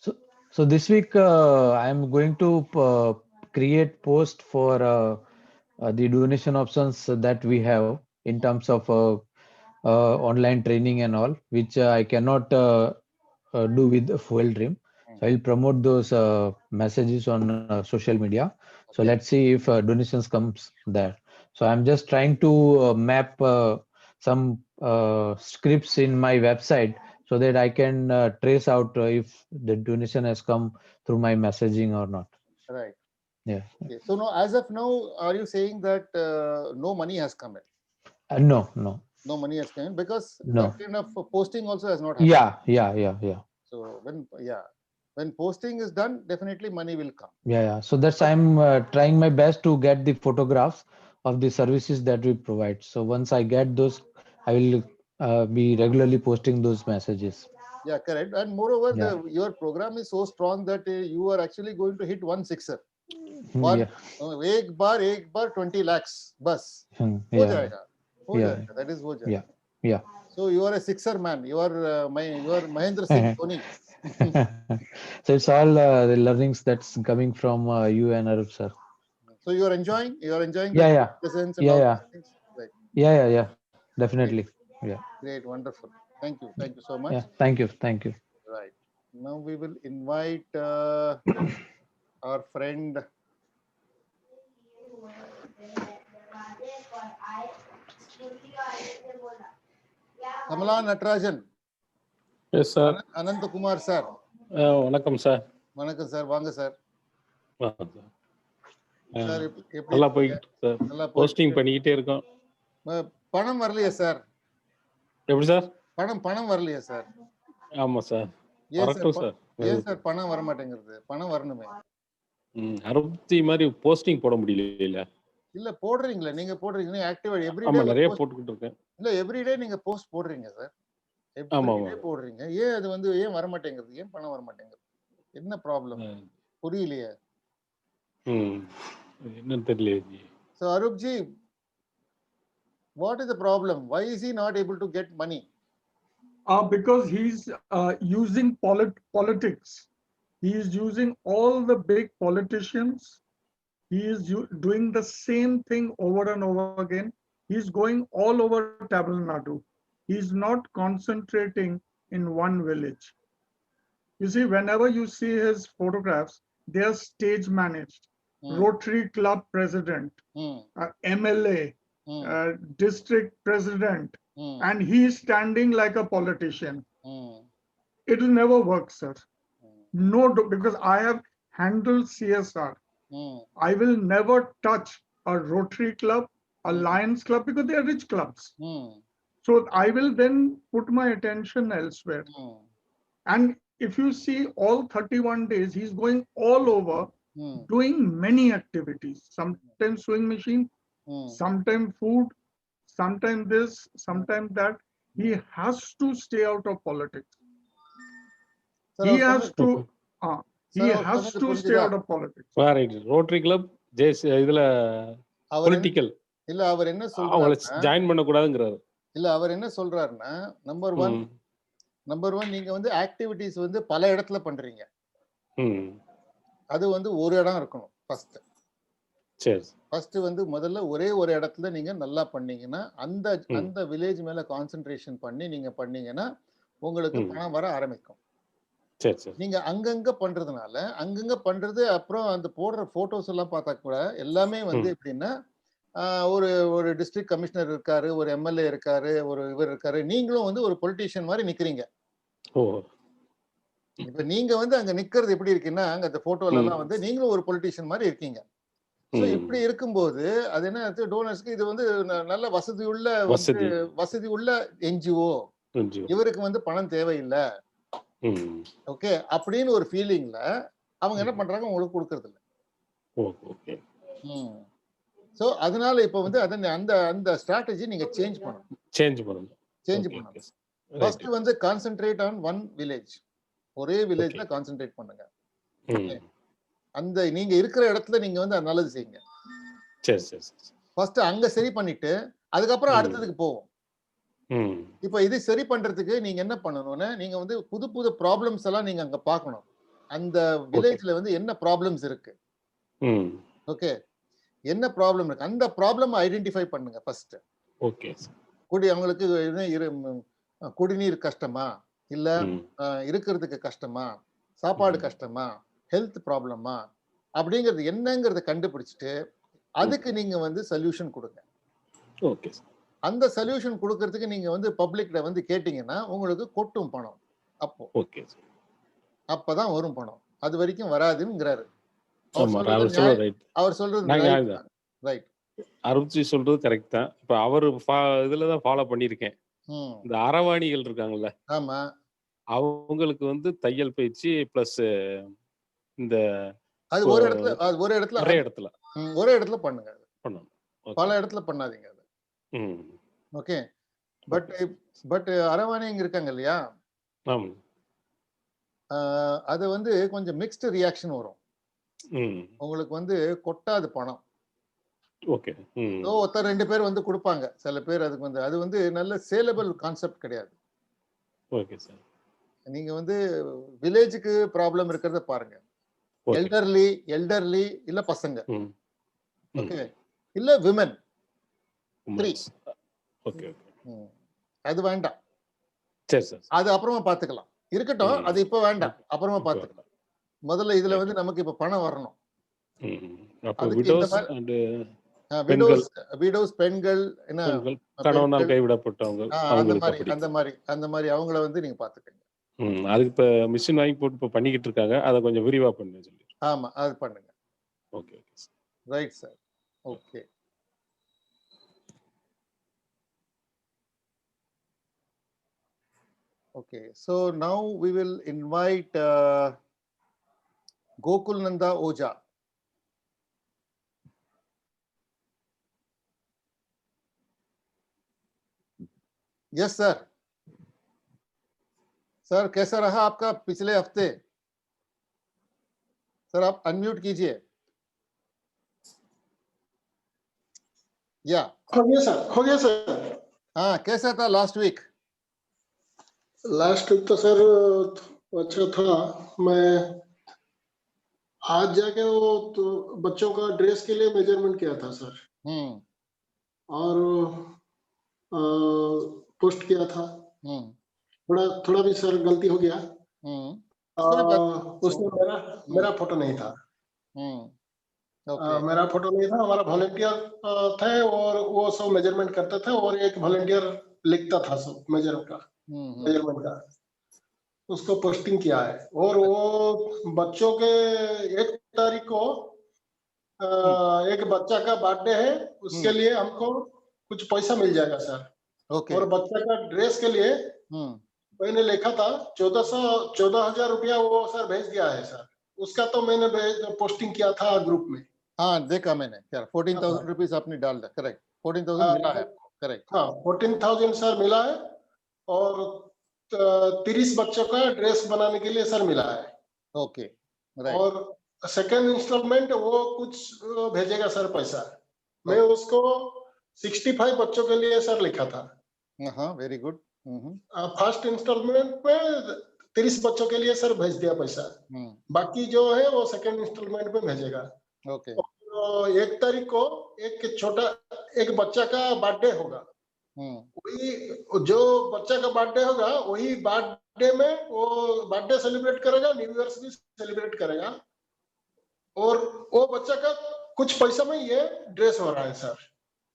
So this week I'm going to create post for the donation options that we have in terms of online training and all, which I cannot do with Fuel Dream. So I'll promote those messages on social media. So let's see if donations comes there. So I'm just trying to map some scripts in my website so that I can trace out if the donation has come through my messaging or not. Right. Yeah. Okay. So now, as of now, are you saying that no money has come in? No, no, No money has come in because no. that kind of posting also has not happened. Yeah. So when posting is done, definitely money will come. Yeah. So that's I'm trying my best to get the photographs of the services that we provide. So once I get those, I will be regularly posting those messages. Yeah, correct. And moreover, Yeah. your program is so strong that you are actually going to hit one sixer. Yeah. एक बार 20 lakhs बस हो Yeah. जाएगा. That is हो जाएगा. Yeah. So you are a sixer man. You are Mahendra Singh Dhoni. So it's all the learnings that's coming from you and Arup sir. So you are enjoying Yeah. the presence and Yeah. all Yeah. these things. Right. Yeah. Definitely. Yeah. Great, wonderful. Thank you so much. Yeah. Thank you. Right. Now we will invite our friend. Kamala Natarajan. Yes, sir. Ananta Kumar sir. வணக்கம் sir. வணக்கம் sir, வாங்க sir. Sir எப்படி நல்லா போயிட்டு sir. நல்லா posting பண்ணிக்கிட்டே இருக்கோம். பணம் வரலையா சார்? எப்படி சார்? பணம் வரலையா சார்? ஆமா சார். ஏன் வரட்டும் சார். ஏன் சார் பணம் வர மாட்டேங்குது? பணம் வரணுமே. அறுபத்தி மாதிரி போஸ்டிங் போட முடியல. இல்ல போடுறீங்களா? நீங்க போடுறீங்க ஆக்டிவா எவ்ரிடே. ஆமா, நிறைய போட்டுக்கிட்டு இருக்கேன். இல்ல எவ்ரிடே நீங்க போஸ்ட் போடுறீங்க சார். எவ்ரிடே போடுறீங்க. ஏன் அது வந்து ஏன் வர மாட்டேங்குது? ஏன் பணம் வர மாட்டேங்குது? என்ன ப்ராப்ளம்? புரியலையே. என்னன்னு தெரியல. So Arup ji, what is the problem? Why is he not able to get money? Because he's using politics. He is using all the big politicians. He is doing the same thing over and over again. He's going all over Tamil Nadu. He's not concentrating in one village. You see, whenever you see his photographs, they are stage managed. Rotary Club president, MLA, district president, and he is standing like a politician. It will never work, sir. No, because I have handled CSR. I will never touch a Rotary Club, a Lions Club, because they are rich clubs. So I will then put my attention elsewhere. And if you see all 31 days, he's going all over doing many activities. Sometimes sewing machine, sometimes food, sometimes this, sometimes that. He has to stay out of politics. He has to stay out of politics. Rotary club இதுல political இல்ல அவர் என்ன சொல்றாரு? Join பண்ண கூடாதுங்கறாரு. இல்ல அவர் என்ன சொல்றாருன்னா, number 1 நீங்க வந்து ஆக்டிவிட்டீஸ் வந்து பல இடத்துல பண்றீங்க. அது வந்து ஒரு இடம் இருக்கணும் ஃபர்ஸ்ட். சரி. ஃபர்ஸ்ட் வந்து முதல்ல ஒரே ஒரு இடத்துல நீங்க நல்லா பண்ணீங்கன்னா அந்த வில்லேஜ் மேல கான்சென்ட்ரேஷன் பண்ணி நீங்க பண்ணீங்கன்னா உங்களுக்கு பணம் வர ஆரம்பிக்கும். சரி சரி. நீங்க அங்கங்க பண்றதுனால அங்கங்க பண்றது அப்புறம் அந்த போடுற போட்டோஸ் எல்லாம் பார்த்தா கூட எல்லாமே வந்து எப்படின்னா ஒரு டிஸ்ட்ரிக்ட் கமிஷனர் இருக்காரு, ஒரு எம்எல்ஏ இருக்காரு, ஒரு இவர் இருக்காரு, நீங்களும் வந்து ஒரு பொலிட்டீஷியன் மாதிரி நிக்கிறீங்க. இப்ப நீங்க வந்து அங்க நிக்கிறது எப்படி இருக்குன்னா அங்க அந்த போட்டோல எல்லாம் வந்து நீங்களும் ஒரு பொலிட்டீஷியன் மாதிரி இருக்கீங்க. சோ இப்படி இருக்கும்போது அது என்ன டோனர்ஸ்க்கு இது வந்து நல்ல வசதி உள்ள என்ஜிஓ, இவருக்கு வந்து பணம் தேவையில்லை, ஓகே அப்படின்னு ஒரு ஃபீலிங்ல அவங்க என்ன பண்றாங்க, உங்களுக்கு கொடுக்கறது இல்ல. சோ அதனால இப்ப வந்து அந்த ஸ்ட்ராட்டஜி நீங்க சேஞ்ச் பண்ணணும். ஃபர்ஸ்ட் வந்து கான்சென்ட்ரேட் ஆன் ஒன் வில்லேஜ். ஒரே வில்லேஜ்ல கான்சென்ட்ரேட் பண்ணுங்க. அந்த நீங்க இருக்கிற இடத்துல நீங்க வந்து நல்லது செய்யுங்க. ஃபர்ஸ்ட் அங்க சரி பண்ணிட்டு அதுக்கப்புறம் அடுத்ததுக்கு போவோம். இப்ப இது சரி பண்றதுக்கு நீங்க என்ன பண்ணணும்னா, நீங்க வந்து புது ப்ராப்ளம்ஸ் எல்லாம் நீங்க அங்க பார்க்கணும். அந்த வில்லேஜ்ல வந்து என்ன ப்ராப்ளம்ஸ் இருக்கு, ஓகே, என்ன ப்ராப்ளம் இருக்கு, அந்த ப்ராப்ளம் ஐடென்டிஃபை பண்ணுங்க ஃபர்ஸ்ட். ஓகே. அவங்களுக்கு குடிநீர் கஷ்டமா, இல்ல இருக்கிறதுக்கு கஷ்டமா, சாப்பாடு கஷ்டமா, ஹெல்த் ப்ராப்ளமா அப்படிங்கிறது என்னங்கிறத கண்டுபிடிச்சிட்டு அதுக்கு நீங்க வந்து சொல்யூஷன் கொடுங்க. Okay sir. அந்த சொல்யூஷன் கொடுக்கறதுக்கு நீங்க வந்து பப்ளிக்ல வந்து கேட்டீங்கன்னா உங்களுக்கு கொட்டும் பணம். அப்போ ஓகே சார். அப்பதான் வரும் பணம். அது வரைக்கும் வராதுங்கிறாரு. ஆமா, அவர் சொல்றது ரைட். அவர் சொல்றது நான் right நியாயம் தான். ரைட். அருப்ஜி சொல்றது கரெக்ட் தான். இப்ப அவரு இதுல தான் ஃபாலோ பண்ணியிருக்கேன். ம். இந்த அரவாணிகள் இருக்காங்கல்ல, ஆமா. அவங்களுக்கு வந்து தையல் பயிற்சி பிளஸ் இந்த அது ஒரு இடத்துல ஒரே இடத்துல ஒரே இடத்துல பண்ணுங்க. பண்ணணும். Okay. பல இடத்துல பண்ணாதீங்க அது. ம். ஓகே. பட் அரவாணிங்க இருக்காங்க இல்லையா, ஆமா. அது வந்து கொஞ்சம் மிக்ஸ்டு ரியாக்ஷன் வரும். ம். உங்களுக்கு வந்து கொட்டாது பணம். ஓகே. ம். ஒருத்தர் 2 பேர் வந்து கொடுப்பாங்க. சில பேர் அதுக்கு வந்து அது வந்து நல்ல சேலபிள் கான்செப்ட் கிடையாது. Okay sir. நீங்க வந்து வில்லேஜுக்கு ப்ராப்ளம் இருக்கிறத பாருங்க. ஓகே. எல்டர்லி இல்ல பசங்க, ம். ஓகே, இல்ல விமன். Three. ஓகே. அது வேண்டாம். சரி சார். அது அப்புறமா பாத்துக்கலாம். இருக்கட்டும், அது இப்ப வேண்டாம், அப்புறமா பாத்துக்கலாம். முதல்ல இதுல வந்து நமக்கு இப்ப பணம் வரணும். அப்ப அதுக்கு இந்த விடோஸ் மாதிரி அண்ட் விடோஸ் பெண்கள் என்ன கணவனால் கைவிடப்பட்டவங்க அவங்களுக்கு அந்த மாதிரி அவங்கள வந்து நீங்க பாத்துக்கங்க. அதுக்கு இப்ப மிஷின் வாங்கி போட்டு இப்ப பண்ணிக்கிட்டு இருக்காங்க. அதை கொஞ்சம் விரிவா பண்ணு சொல்லி. ஆமா, அது பண்ணுங்க. Okay. Right sir. Okay. Okay, so now we will invite Gokul Nanda Oja. Yes, sir. Sir कैसा रहा आपका पिछले हफ्ते? सर आप अनम्यूट कीजिए. या हो गया सर. हाँ, कैसा था लास्ट वीक? लास्ट वीक तो सर अच्छा था. मैं आज जाके वो तो बच्चों का ड्रेस के लिए मेजरमेंट किया था सर. और पोस्ट किया था. थोड़ा भी सर गलती हो गया. उसमें मेरा फोटो नहीं था. मेरा फोटो नहीं था. हमारा वॉलंटियर थे और वो सब मेजरमेंट करते थे और एक वॉलंटियर लिखता था सब मेजरमेंट का. उसको पोस्टिंग किया है. और वो बच्चों के 1 तारीख को एक बच्चा का बर्थडे है, उसके लिए हमको कुछ पैसा मिल जाएगा सर. ओके. और बच्चा का ड्रेस के लिए मैंने लिखा था 14,000 रुपया वो सर भेज दिया है सर. उसका तो मैंने पोस्टिंग किया था ग्रुप में. हाँ, देखा मैंने. 14,000 रुपीज आपने डाल दिया. करेक्ट. 14,000 मिला है. करेक्ट. हाँ, 14,000 सर मिला है. और 30 बच्चों का ड्रेस बनाने के लिए सर मिला है. ओके. राइट. और सेकेंड इंस्टॉलमेंट वो कुछ भेजेगा सर पैसा. मैं उसको 65 बच्चों के लिए सर लिखा था. हाँ, वेरी गुड. फर्स्ट इंस्टॉलमेंट में 30 बच्चों के लिए सर भेज दिया पैसा. बाकी जो है वो सेकेंड इंस्टॉलमेंट में भेजेगा. ओके. 1 तारीख को एक बच्चा का बर्थडे होगा. वही जो बच्चा का बर्थडे होगा वही बर्थडे में वो बर्थडे सेलिब्रेट करेगा, न्यू ईयर्स भी सेलिब्रेट करेगा. और वो बच्चा का कुछ पैसा में ये ड्रेस हो रहा है सर.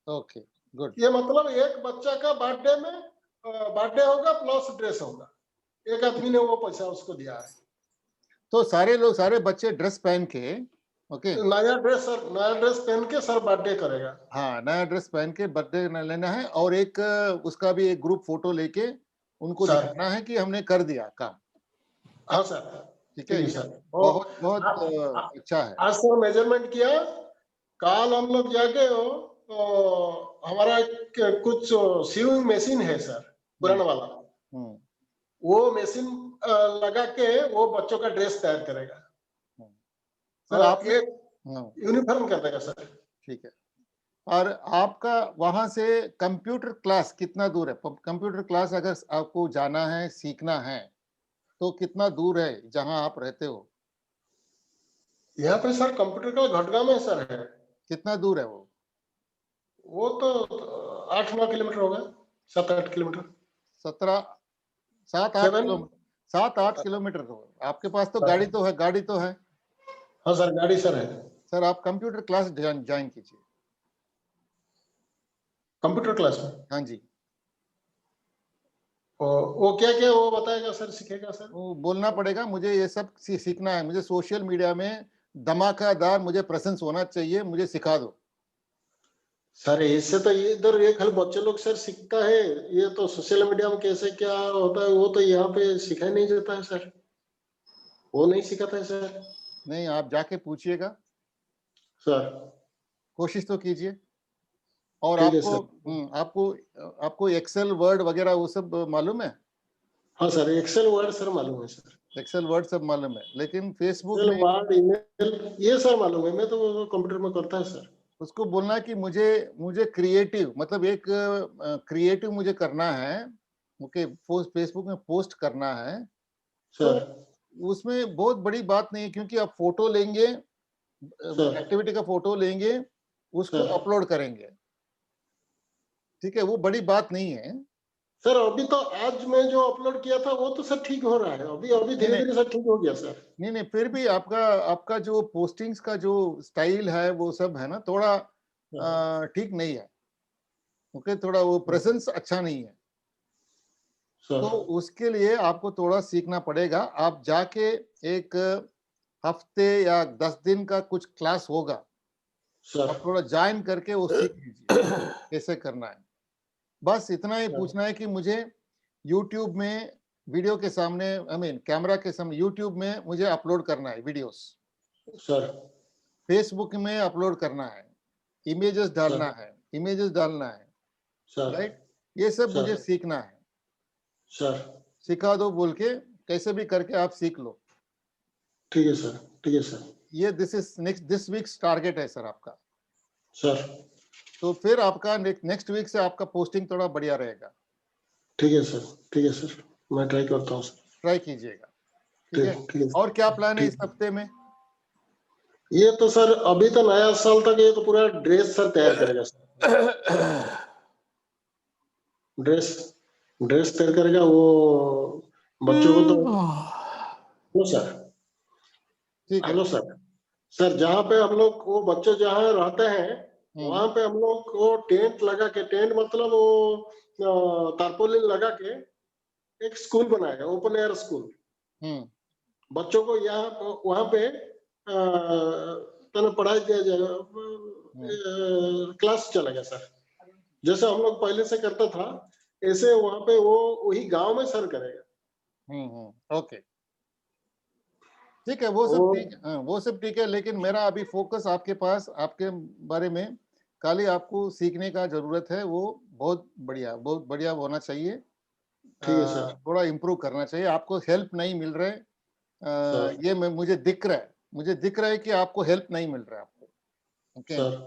Okay, good. ये मतलब एक बच्चा का बर्थडे में बर्थडे होगा प्लस ड्रेस होगा. एक आदमी ने वो पैसा उसको दिया है. तो सारे बच्चे ड्रेस पहन के, ओके, नया ड्रेस पहन के सर बर्थडे करेगा. हाँ, नया ड्रेस पहन के बर्थडे लेना है. और एक उसका भी एक ग्रुप फोटो लेके उनको दिखाना है कि हमने कर दिया काम. हाँ सर. ठीक है सर. बहुत अच्छा है. आज सर मेजरमेंट किया. कल हम लोग जाके हमारा कुछ सीविंग मशीन है सर, पुराना वाला. वो मशीन लगा के वो बच्चों का ड्रेस तैयार करेगा सर. आप यूनिफॉर्म कर देगा सर. ठीक है. और आपका वहां से कंप्यूटर क्लास कितना दूर है? कंप्यूटर क्लास अगर आपको जाना है, सीखना है, तो कितना दूर है जहां आप रहते हो? यहाँ पे सर कंप्यूटर का घटगांव में सर है. कितना दूर है वो? वो तो 8-9 किलोमीटर होगा. 7-8 किलोमीटर. 7-8 किलोमीटर. आपके पास तो गाड़ी तो है. हाँ सर, गाड़ी सर है. सर आप कंप्यूटर क्लास ज्वाइन कीजिए. कंप्यूटर क्लास में? हाँ जी। वो क्या क्या वो बताएगा सर, सीखेगा सर? वो बोलना पड़ेगा, मुझे ये सब सीखना है, मुझे सोशल मीडिया में धमाकेदार मुझे प्रेजेंस होना चाहिए, मुझे सिखा दो। सर इससे तो ये इधर ये खाली बच्चे लोग सर सीखता है, ये तो सोशल मीडिया में कैसे क्या होता है वो तो यहाँ पे सिखाई नहीं जाता है सर, वो नहीं सिखाता है सर। नहीं, आप जाके पूछिएगा सर, कोशिश तो कीजिए। और ठीक है आपको सर। आपको एक्सेल वर्ड वगैरह वो सब मालूम है? हाँ सर, एक्सेल वर्ड सर मालूम है सर। एक्सेल वर्ड सब मालूम है, लेकिन फेसबुक एक्सेल में वर्ड ईमेल ये सर मालूम है, मैं तो कंप्यूटर में करता है सर। उसको बोलना कि मुझे क्रिएटिव, मतलब एक क्रिएटिव मुझे करना है, ओके, फेसबुक में पोस्ट करना है। सर तो उसमें बहुत बड़ी बात नहीं है, क्योंकि आप फोटो लेंगे, सर एक्टिविटी का फोटो लेंगे, उसको सर अपलोड करेंगे, ठीक है, वो बड़ी बात नहीं है। सर अभी तो आज मैं जो अपलोड किया था वो तो सर ठीक हो रहा है, अभी अभी धीरे धीरे सर ठीक हो गया सर। नहीं, फिर भी आपका जो पोस्टिंग्स का जो स्टाइल है वो सब है ना, थोड़ा ठीक नहीं है, ओके, थोड़ा वो प्रेजेंस अच्छा नहीं है। सर तो उसके लिए आपको थोड़ा सीखना पड़ेगा। आप जाके एक हफ्ते या 10 दिन का कुछ क्लास होगा, सर आप थोड़ा ज्वाइन करके वो सीख लीजिए कैसे करना है। बस इतना ही पूछना है कि मुझे YouTube में वीडियो के सामने, आई मीन कैमरा के सामने YouTube में मुझे अपलोड करना है वीडियोस, सर फेसबुक में अपलोड करना है, इमेजेस डालना है, सर राइट, ये सब सर मुझे सीखना है। सर सिखा दो बोल के कैसे भी करके आप सीख लो। ठीक है सर, ठीक है सर। ये दिस वीक्स टारगेट है सर आपका। सर तो फिर आपका नेक्स्ट वीक से आपका पोस्टिंग थोड़ा बढ़िया रहेगा। ठीक है सर, ठीक है सर, मैं ट्राई करता हूँ सर। ट्राई कीजिएगा, ठीक है। ठीक है। और क्या प्लान है इस हफ्ते में? ये तो सर अभी तो नया साल तक ये तो पूरा ड्रेस सर तैयार करेगा सर। ड्रेस तैयार करेगा वो बच्चों को तो। हेलो सर, ठीक है। Hello sir. सर जहाँ पे हम लोग वो बच्चे जहाँ रहते हैं वहां पे हम लोग वो टेंट लगा के, टेंट मतलब वो तारपोलिन लगा के एक स्कूल बनाएगा, ओपन एयर स्कूल। बच्चों को यहाँ वहां पे पढ़ाई दिया जाएगा, क्लास चलेगा सर, जैसे हम लोग पहले से करता था ऐसे वहां पे वो वही गांव में सर करेगा। ओके, ठीक है, वो सब ठीक है, वो सब ठीक है, लेकिन मेरा अभी फोकस आपके पास, आपके बारे में खाली आपको सीखने का जरूरत है, वो बहुत बढ़िया होना चाहिए। ठीक है सर। थोड़ा इम्प्रूव करना चाहिए, आपको हेल्प नहीं मिल रहा है, ये मुझे दिख रहा है कि आपको हेल्प नहीं मिल रहा है आपको, ओके सर।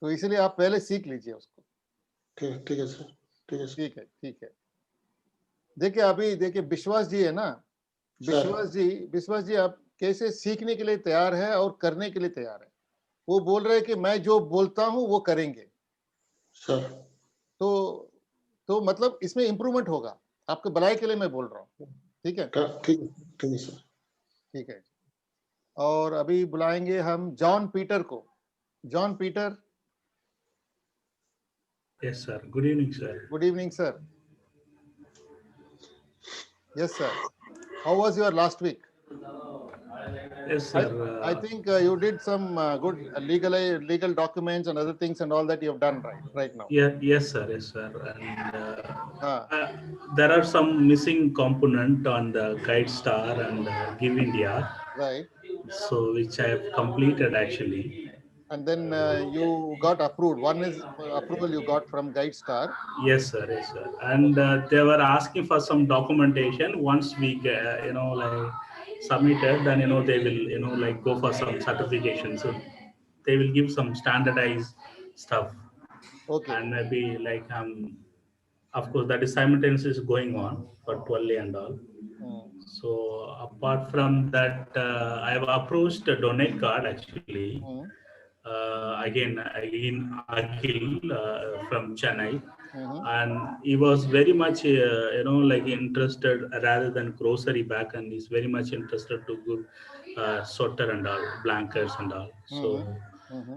तो इसलिए आप पहले सीख लीजिए उसको। ठीक है सर, ठीक है सर। ठीक है। देखिए विश्वास जी है ना, विश्वास जी आप कैसे सीखने के लिए तैयार है और करने के लिए तैयार है। वो बोल रहे हैं कि मैं जो बोलता हूं वो करेंगे सर। तो मतलब इसमें इम्प्रूवमेंट होगा, आपके भलाई के लिए मैं बोल रहा हूँ, ठीक है। ठीक है सर। ठीक है, और अभी बुलाएंगे हम जॉन पीटर को। John Peter. Yes, sir. Good evening, sir. Good evening, sir. Yes, sir. How was your last week? Yes, sir. I think you did some good legal documents and other things and all that you have done right now. Yes, sir. And there are some missing component on the Guide Star and Give India. Right. So which I have completed actually. And then you got approved. One is approval you got from Guide Star. Yes, sir. And they were asking for some documentation. Once we submitted, then they will go for some certification. So they will give some standardized stuff. Okay. And maybe of course that is simultaneously going on for 12 and all. So apart from that, I have approached a donate card actually. Again Akhil from Chennai, and he was very much interested rather than grocery bag, and he's very much interested to good sweater and all, blankets and all. So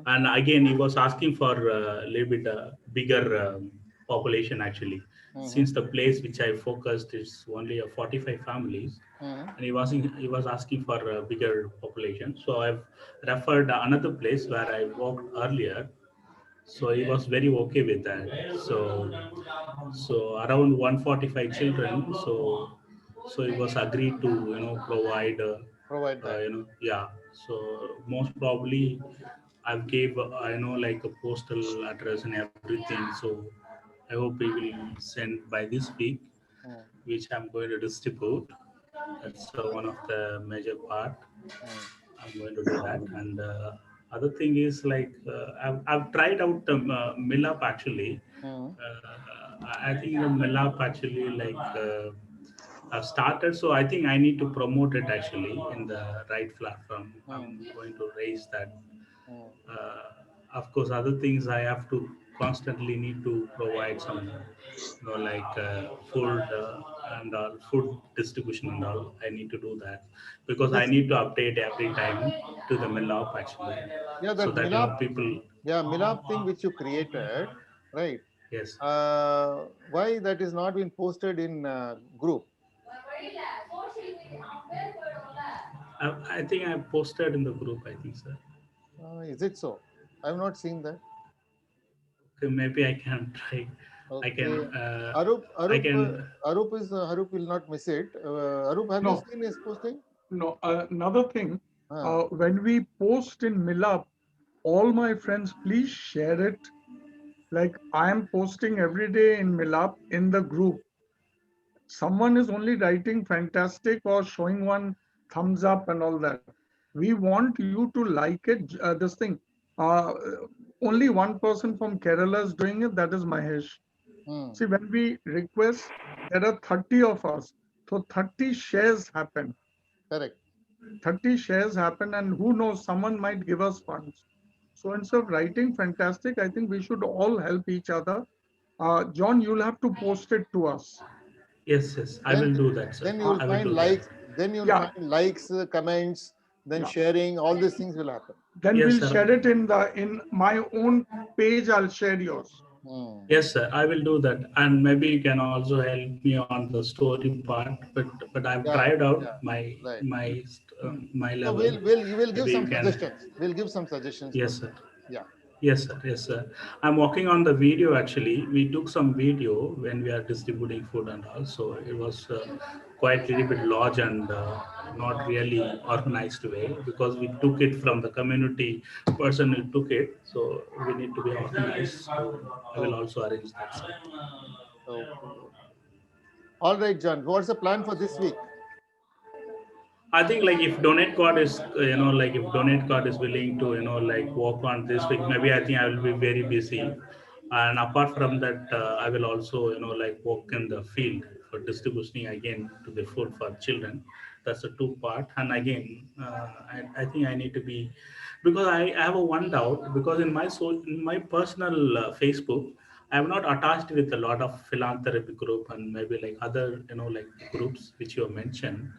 And again, he was asking for a little bit bigger population actually, since the place which I focused is only a 45 families, and he was asking for a bigger population. So I've referred another place where I worked earlier. So he was very okay with that. So around 145 children. So it was agreed to provide Provide that. yeah. So most probably I've gave like a postal address and everything. So I hope he will send by this week, which I'm going to distribute. That's one of the major part. I'm going to do that. And other thing is like I've tried out Millap actually. I think the Millap actually like I've started, so I think I need to promote it actually in the right platform. I'm going to raise that. Of course, other things I have to constantly need to provide some, like food and all, food distribution and all. I need to do that because I This, need to update every time to the Millop actually, yeah, so that that Milap, people. yeah, Milap thing which you created, right? Yes, Why that is not been posted in group? I think I posted in the group. I think, sir. Is it so? I have not seen that. Okay, maybe I can try. I can. Okay. Arup, I Arup, can. Arup will not miss it. Arup, have you No, seen his posting? no. Another thing, Ah, when we post in Millap, all my friends, please share it. Like I am posting every day in Millap in the group. Someone is only writing fantastic or showing one thumbs up and all that. We want you to like it. This thing. Uh, Only one person from Kerala is doing it. That is Mahesh. See, when we request, there are 30 of us. So 30 shares happen. correct. 30 shares happen, and who knows, someone might give us funds. So instead of writing fantastic, I think we should all help each other. John, you'll have to post it to us. Yes, yes. I Then, will do that, sir. then you will I will find do that. likes. Then you will Yeah, find likes, comments, then yeah. sharing. All these things will happen. Then Yes, we'll sir. share it in my own page. I'll share yours. Yes, sir. I will do that, and maybe you can also help me on the story part. But I've Yeah, tried out yeah, right. my So level. you will give Maybe you some can. suggestions. We'll give some suggestions for Yes, you. sir. Yeah. Yes, sir. Yes, sir. I'm working on the video actually. We took some video when we are distributing food and all. So it was quite a little bit large and not really organized way because we took it from the community person who took it. So we need to be organized. So I will Okay. also arrange that, sir. Okay. All right, John. What's the plan for this week? I think like if Donate God is like if Donate God is willing to like work on this week, maybe I think I will be very busy. And apart from that, I will also like work in the field for distributing again to the food for children. That's the two part. And again, I think I need to be because I have a one doubt because in my personal Facebook. I'm not attached with a lot of philanthropy group and maybe like other like groups which you have mentioned.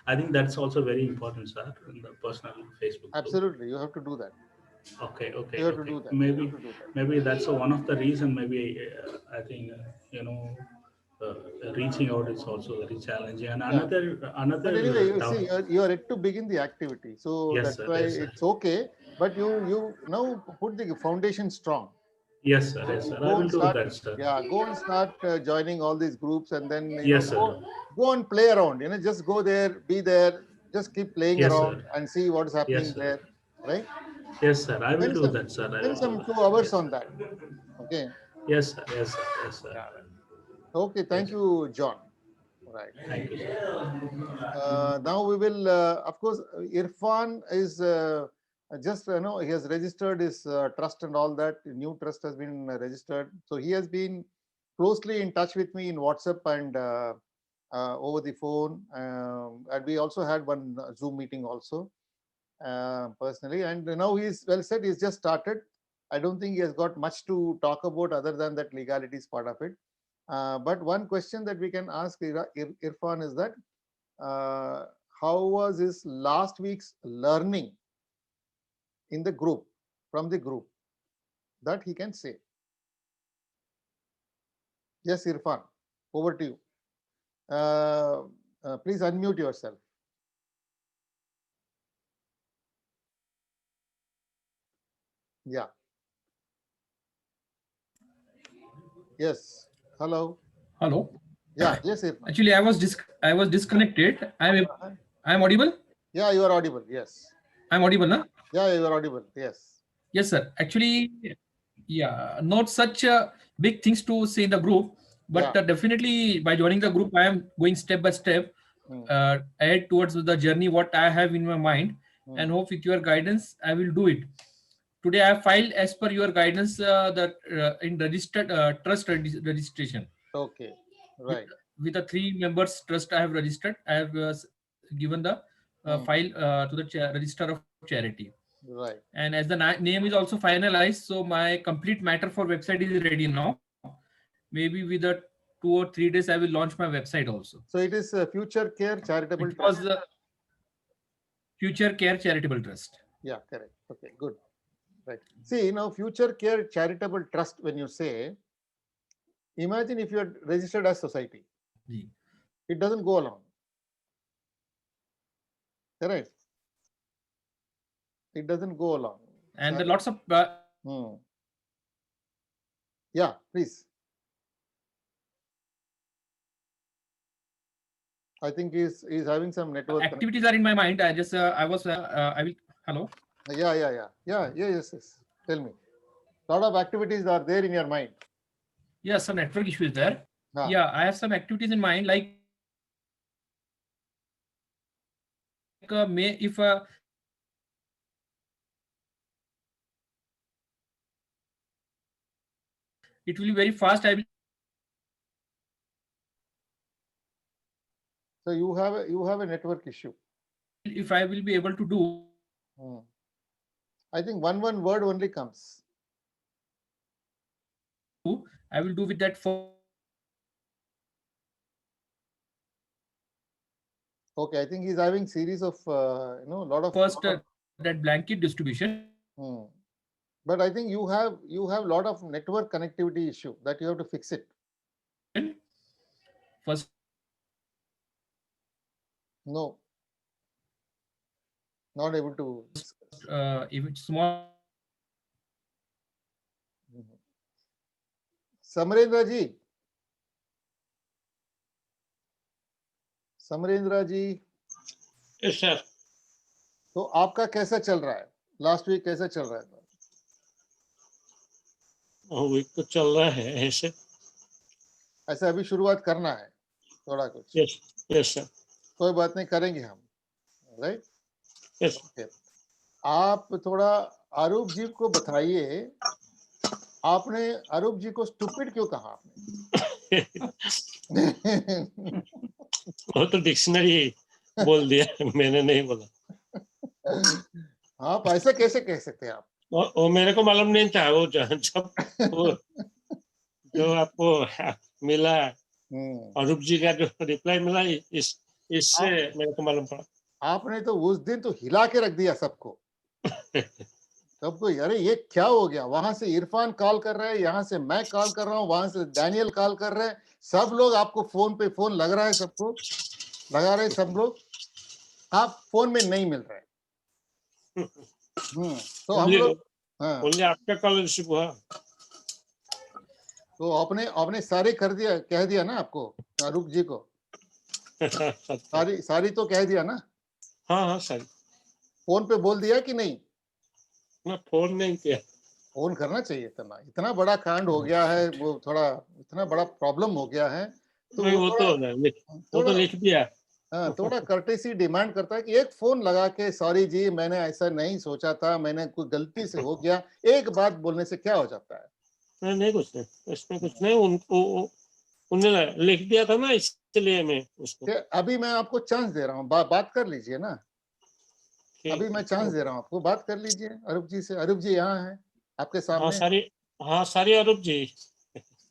I think that's also very important, sir, in the personal Facebook group. Absolutely. You have to do that. Okay, You okay, have to okay. do that. You have Maybe, to do that. maybe that's one of the reason. Maybe I think uh, reaching out is also very challenging. And Yeah. But anyway, another you doubt. see, you're yet to begin the activity. So Yes, that's sir. why Yes, sir. it's okay. But you now put the foundation strong. Yes, sir. Yes, sir. I Go will and do start. that, sir. Yeah, go and start joining all these groups, and then Yes, sir. go and play around. Just go there, be there, just keep playing Yes, around sir. and see what is Yes, happening sir. there, right? Yes, sir. I will Spend do some that, sir. I spend will do some that. 2 hours Yes, on sir. that. Okay. Yes, sir. Yes, sir. Yes, sir. Yeah. Okay. Thank Yes. you, John. Right. Thank you, sir. Now we will, of course, Irfan is just, he has registered his trust and all that. New trust has been registered. So he has been closely in touch with me in WhatsApp and over the phone. And we also had one Zoom meeting also personally. And now he's well said, he's just started. I don't think he has got much to talk about other than that legalities part of it. But one question that we can ask Irfan is that uh, how was his last week's learning in the group? from the group that he can say. Yes, Irfan, over to you. Please unmute yourself. Yeah. Yes. Hello. Hello. Yeah. Yes, Irfan. Actually, I was disconnected. I'm audible. Yeah, you are audible. Yes. I'm audible, na? Yeah, you are audible. Yes. Yes, sir. Actually, yeah, not such big things to say in the group, but Yeah. definitely by joining the group, I am going step by step ahead towards the journey what I have in my mind, and hope with your guidance I will do it. Today I have filed as per your guidance that in registered trust registration. Okay. Right. With the 3 members trust I have registered, I have given the file to the register of charity. Right. And as the name is also finalized, so my complete matter for website is ready now. Maybe with the 2 or 3 days, I will launch my website also. So it is Future Care Charitable It was Trust. the Future Care Charitable Trust. Yeah, correct. Okay, good. Right. See, now Future Care Charitable Trust, when you say, imagine if you are registered as society. It doesn't go along. Correct. It doesn't go along. And the lots of yeah, please. I think he's having some network activities are in my mind. I just I will hello. Yes. Tell me. Lot of activities are there in your mind. Yeah, some network issue is there. Yeah, I have some activities in mind, like if it will be very fast. I will. So you have a network issue. If I will be able to do. I think one word only comes. I will do with that for. Okay, I think he's having series of lot of first that blanket distribution. But I think you have lot of network connectivity issue that you have to fix it. First. No. Not able to. If it's small. Samrendra ji. Yes, sir. तो आपका कैसा चल रहा है? Last week कैसा चल रहा है? वीक तो चल रहा है ऐसे अभी शुरुआत करना है थोड़ा कुछ. Yes sir. कोई बात नहीं, करेंगे हम. राइट. यस. आप थोड़ा आरूप जी को बताइए, आपने आरूप जी को स्टूपिड क्यों कहा आपने? वो तो डिक्शनरी बोल दिया, मैंने नहीं बोला. आप ऐसा कैसे कह सकते हैं आप? वो मेरे को मालूम नहीं था. वो जब जो आपको मिला अरूप जी का जो रिप्लाई मिला, इससे मेरे को मालूम पड़ा. आपने तो उस दिन तो हिला के रख दिया सबको. सबको अरे ये क्या हो गया? वहां से इरफान कॉल कर रहा है, यहाँ से मैं कॉल कर रहा हूँ, वहां से डैनियल कॉल कर रहे हैं. सब लोग आपको फोन पे फोन लग रहा है, सबको लगा रहे सब लोग. आप फोन में नहीं मिल रहे. तो हम लोग आपका कॉल रिसीव हुआ. तो आपने सारे कर दिया, कह दिया ना आपको आरूप जी को. सारी तो कह दिया ना. हाँ सारी. फोन पे बोल दिया कि नहीं? मैं फोन नहीं किया. फोन करना चाहिए था ना. इतना बड़ा कांड हो गया है, वो थोड़ा इतना बड़ा प्रॉब्लम हो गया है, तो वो तो लिख दिया. हाँ, थोड़ा कर्टेसी डिमांड करता है कि एक फोन लगा के सॉरी जी मैंने ऐसा नहीं सोचा था, मैंने कोई गलती से हो गया, एक बात बोलने से क्या हो जाता है? नहीं कुछ नहीं, इसमें कुछ नहीं. उन्होंने लिख दिया था ना, इसलिए मैं उसको. अभी मैं आपको चांस दे रहा हूँ, बात कर लीजिए ना. अभी मैं चांस दे रहा हूँ आपको, बात कर लीजिए अरूप जी से. अरूप जी यहाँ है आपके सामने. सारी अरूप जी.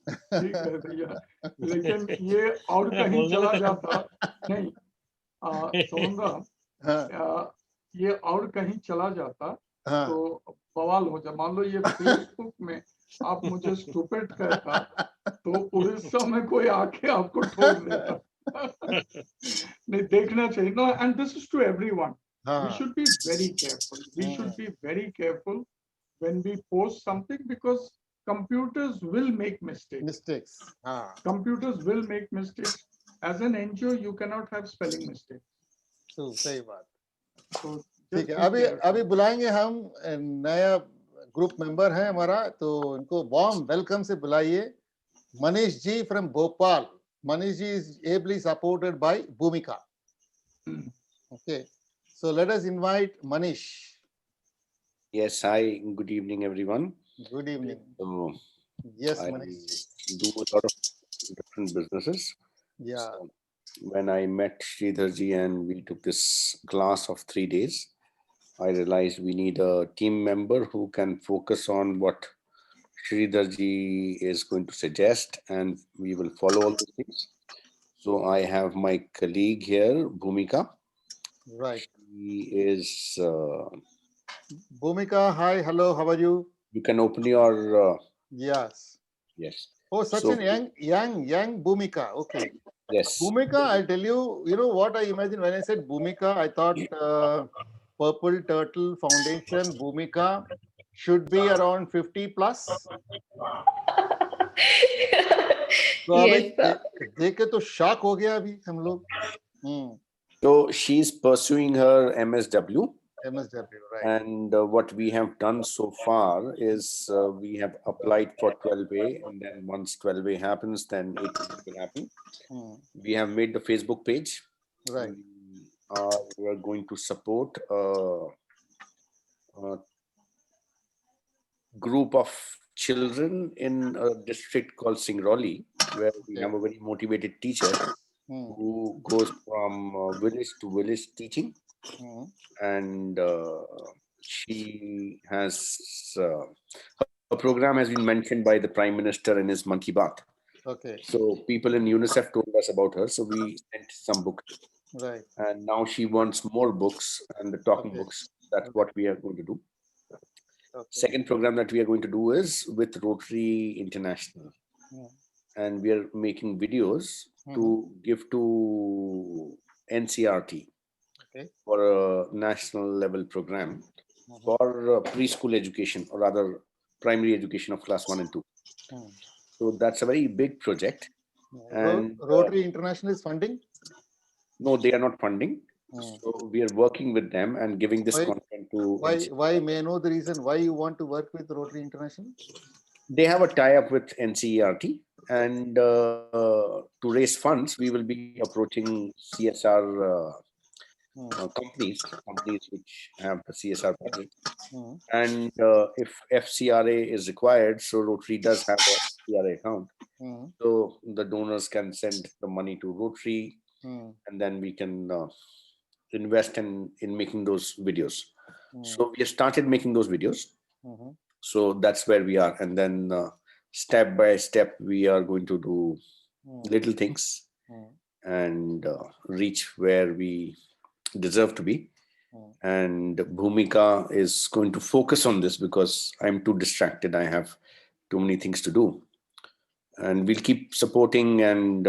ठीक है भैया, लेकिन ये और कहीं चला जाता नहीं. सोहंगा, ये और कहीं चला जाता तो बवाल हो जाए। मान लो ये फेसबुक में आप मुझे स्टूपिड कहता तो उड़ीसा में कोई आके आपको ठोक देता। नहीं, देखना चाहिए। No, and this is to everyone. We should be very careful. We should be very careful when we post something, because computers will make mistakes. Computers will make mistakes. As an NGO, you cannot have spelling mistakes. तो सही बात। So ठीक है, just be careful. अभी बुलाएंगे हम नया group member है हमारा, तो इनको वार्म वेलकम से बुलाइए। Manish ji from Bhopal. Manish ji is ably supported by Bhumika. Okay, so let us invite Manish. Yes, hi, good evening, everyone. Good evening. So, yes, I Manish. do a lot of different businesses. Yeah. So, when I met Sridhar ji and we took this class of 3 days, I realized we need a team member who can focus on what Sridhar ji is going to suggest, and we will follow all the things. So I have my colleague here, Bhumika. Right. She is. Bhumika, hi, hello, how are you? You can open your. Yes. Yes. Oh, such So, an young Bhumika. Okay. Yes. Bhumika, I'll tell you. You know what I imagine when I said Bhumika? I thought Purple Turtle Foundation Bhumika should be around 50 plus. तो अभी देख के तो shock हो गया अभी हम लोग। So she's pursuing her MSW. MSW, right. And what we have done so far is we have applied for 12A, and then once 12A happens, then it will happen. We have made the Facebook page. Right. We are going to support a group of children in a district called Singrauli, where we have a very motivated teacher who goes from village to village teaching. And she has a program has been mentioned by the Prime Minister in his Mann Ki Baat. Okay. So people in UNICEF told us about her, so we sent some books. Right. And now she wants more books and the talking books. That's what we are going to do. Second program that we are going to do is with Rotary International. And we are making videos to give to NCRT. For a national level program for preschool education, or rather primary education of class 1 and 2. So that's a very big project. And Rotary International is funding? No, they are not funding. So we are working with them and giving this content to. Why may I know the reason why you want to work with Rotary International? They have a tie-up with NCERT, and to raise funds, we will be approaching CSR companies which have the CSR budget. And if FCRA is required, so Rotary does have a FCRA account. So the donors can send the money to Rotary, and then we can invest in making those videos. So we have started making those videos. So that's where we are. And then step by step, we are going to do little things and reach where we deserve to be. And Bhumika is going to focus on this because I'm too distracted. I have too many things to do, and we'll keep supporting and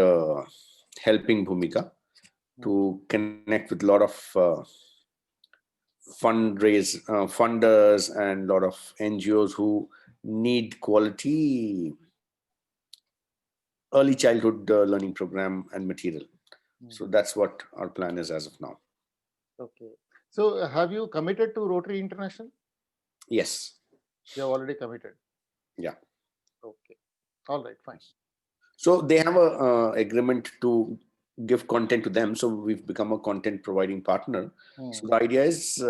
helping Bhumika to connect with a lot of funders and a lot of NGOs who need quality early childhood learning program and material. So that's what our plan is as of now. Okay. So have you committed to Rotary International? Yes. You have already committed? Yeah. Okay. All right, fine. So they have a agreement to give content to them. So we've become a content providing partner. So the idea is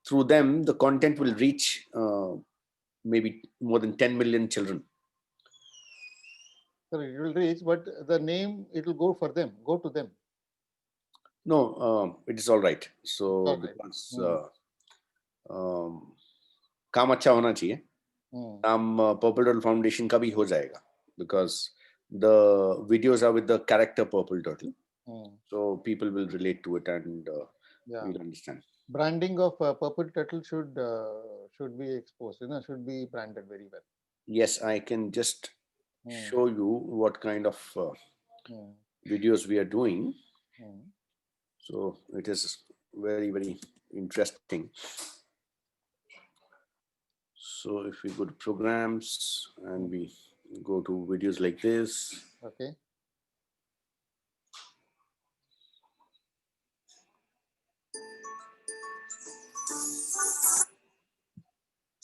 through them, the content will reach maybe more than 10 million children. So it will reach, but the name, it will go for them, go to them. No, it is all right. So because काम अच्छा होना चाहिए, नाम Purple Turtle Foundation का भी हो जाएगा, because the videos are with the character Purple Turtle, so people will relate to it and will understand. Branding of Purple Turtle should be exposed. Should be branded very well. Yes, I can just show you what kind of videos we are doing. So it is very, very interesting. So if we go to programs and we go to videos like this. Okay.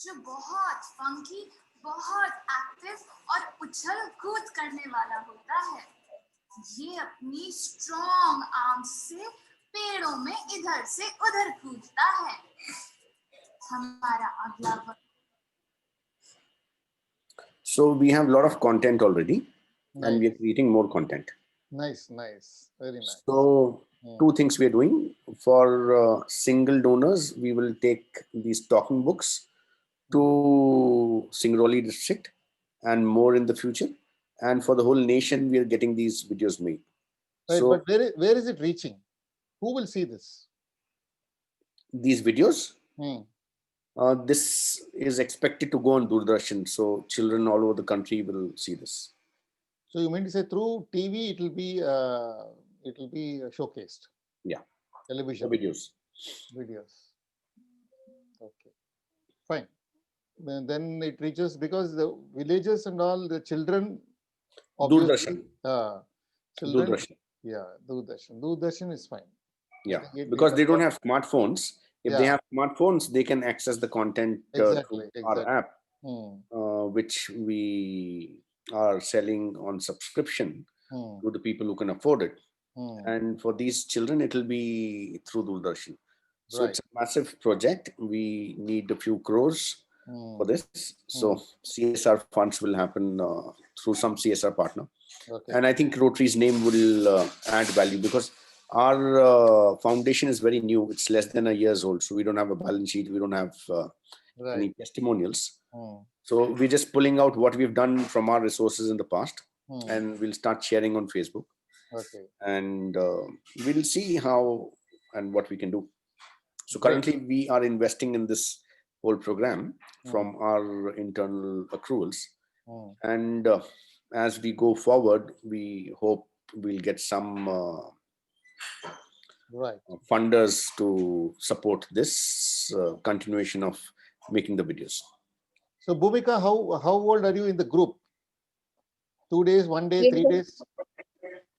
जो बहुत funky, बहुत active और उछल कूद करने वाला होता है, ये अपनी स्ट्रॉन्ग आर्म से पेड़ों में इधर से उधर कूदता है। हमारा अगला So we have a lot of content already, and we are creating more content. Nice, very nice. So two things we are doing for single donors. We will take these talking books to Singrauli district and more in the future. And for the whole nation, we are getting these videos made. Right, So but where is it reaching? Who will see this? These videos, this is expected to go on Doordarshan. So children all over the country will see this. So you mean to say through TV it will be showcased? Yeah. Television. Videos. Okay. Fine. Then it reaches, because the villages and all the children. Doordarshan. Children. Doordarshan. Yeah, Doordarshan. Doordarshan is fine. Yeah, because they don't have smartphones. If they have smartphones, they can access the content through our app, which we are selling on subscription to the people who can afford it. And for these children, it will be through Doordarshan. So it's a massive project. We need a few crores for this. So CSR funds will happen through some CSR partner. And I think Rotary's name will add value, because our foundation is very new. It's less than a years old. So we don't have a balance sheet. We don't have any testimonials. So we're just pulling out what we've done from our resources in the past, and we'll start sharing on Facebook. And we'll see how and what we can do. So currently we are investing in this whole program from our internal accruals. And as we go forward, we hope we'll get some funders to support this continuation of making the videos. So Bhumika, how old are you in the group? 2 days, 1 day, 3 days?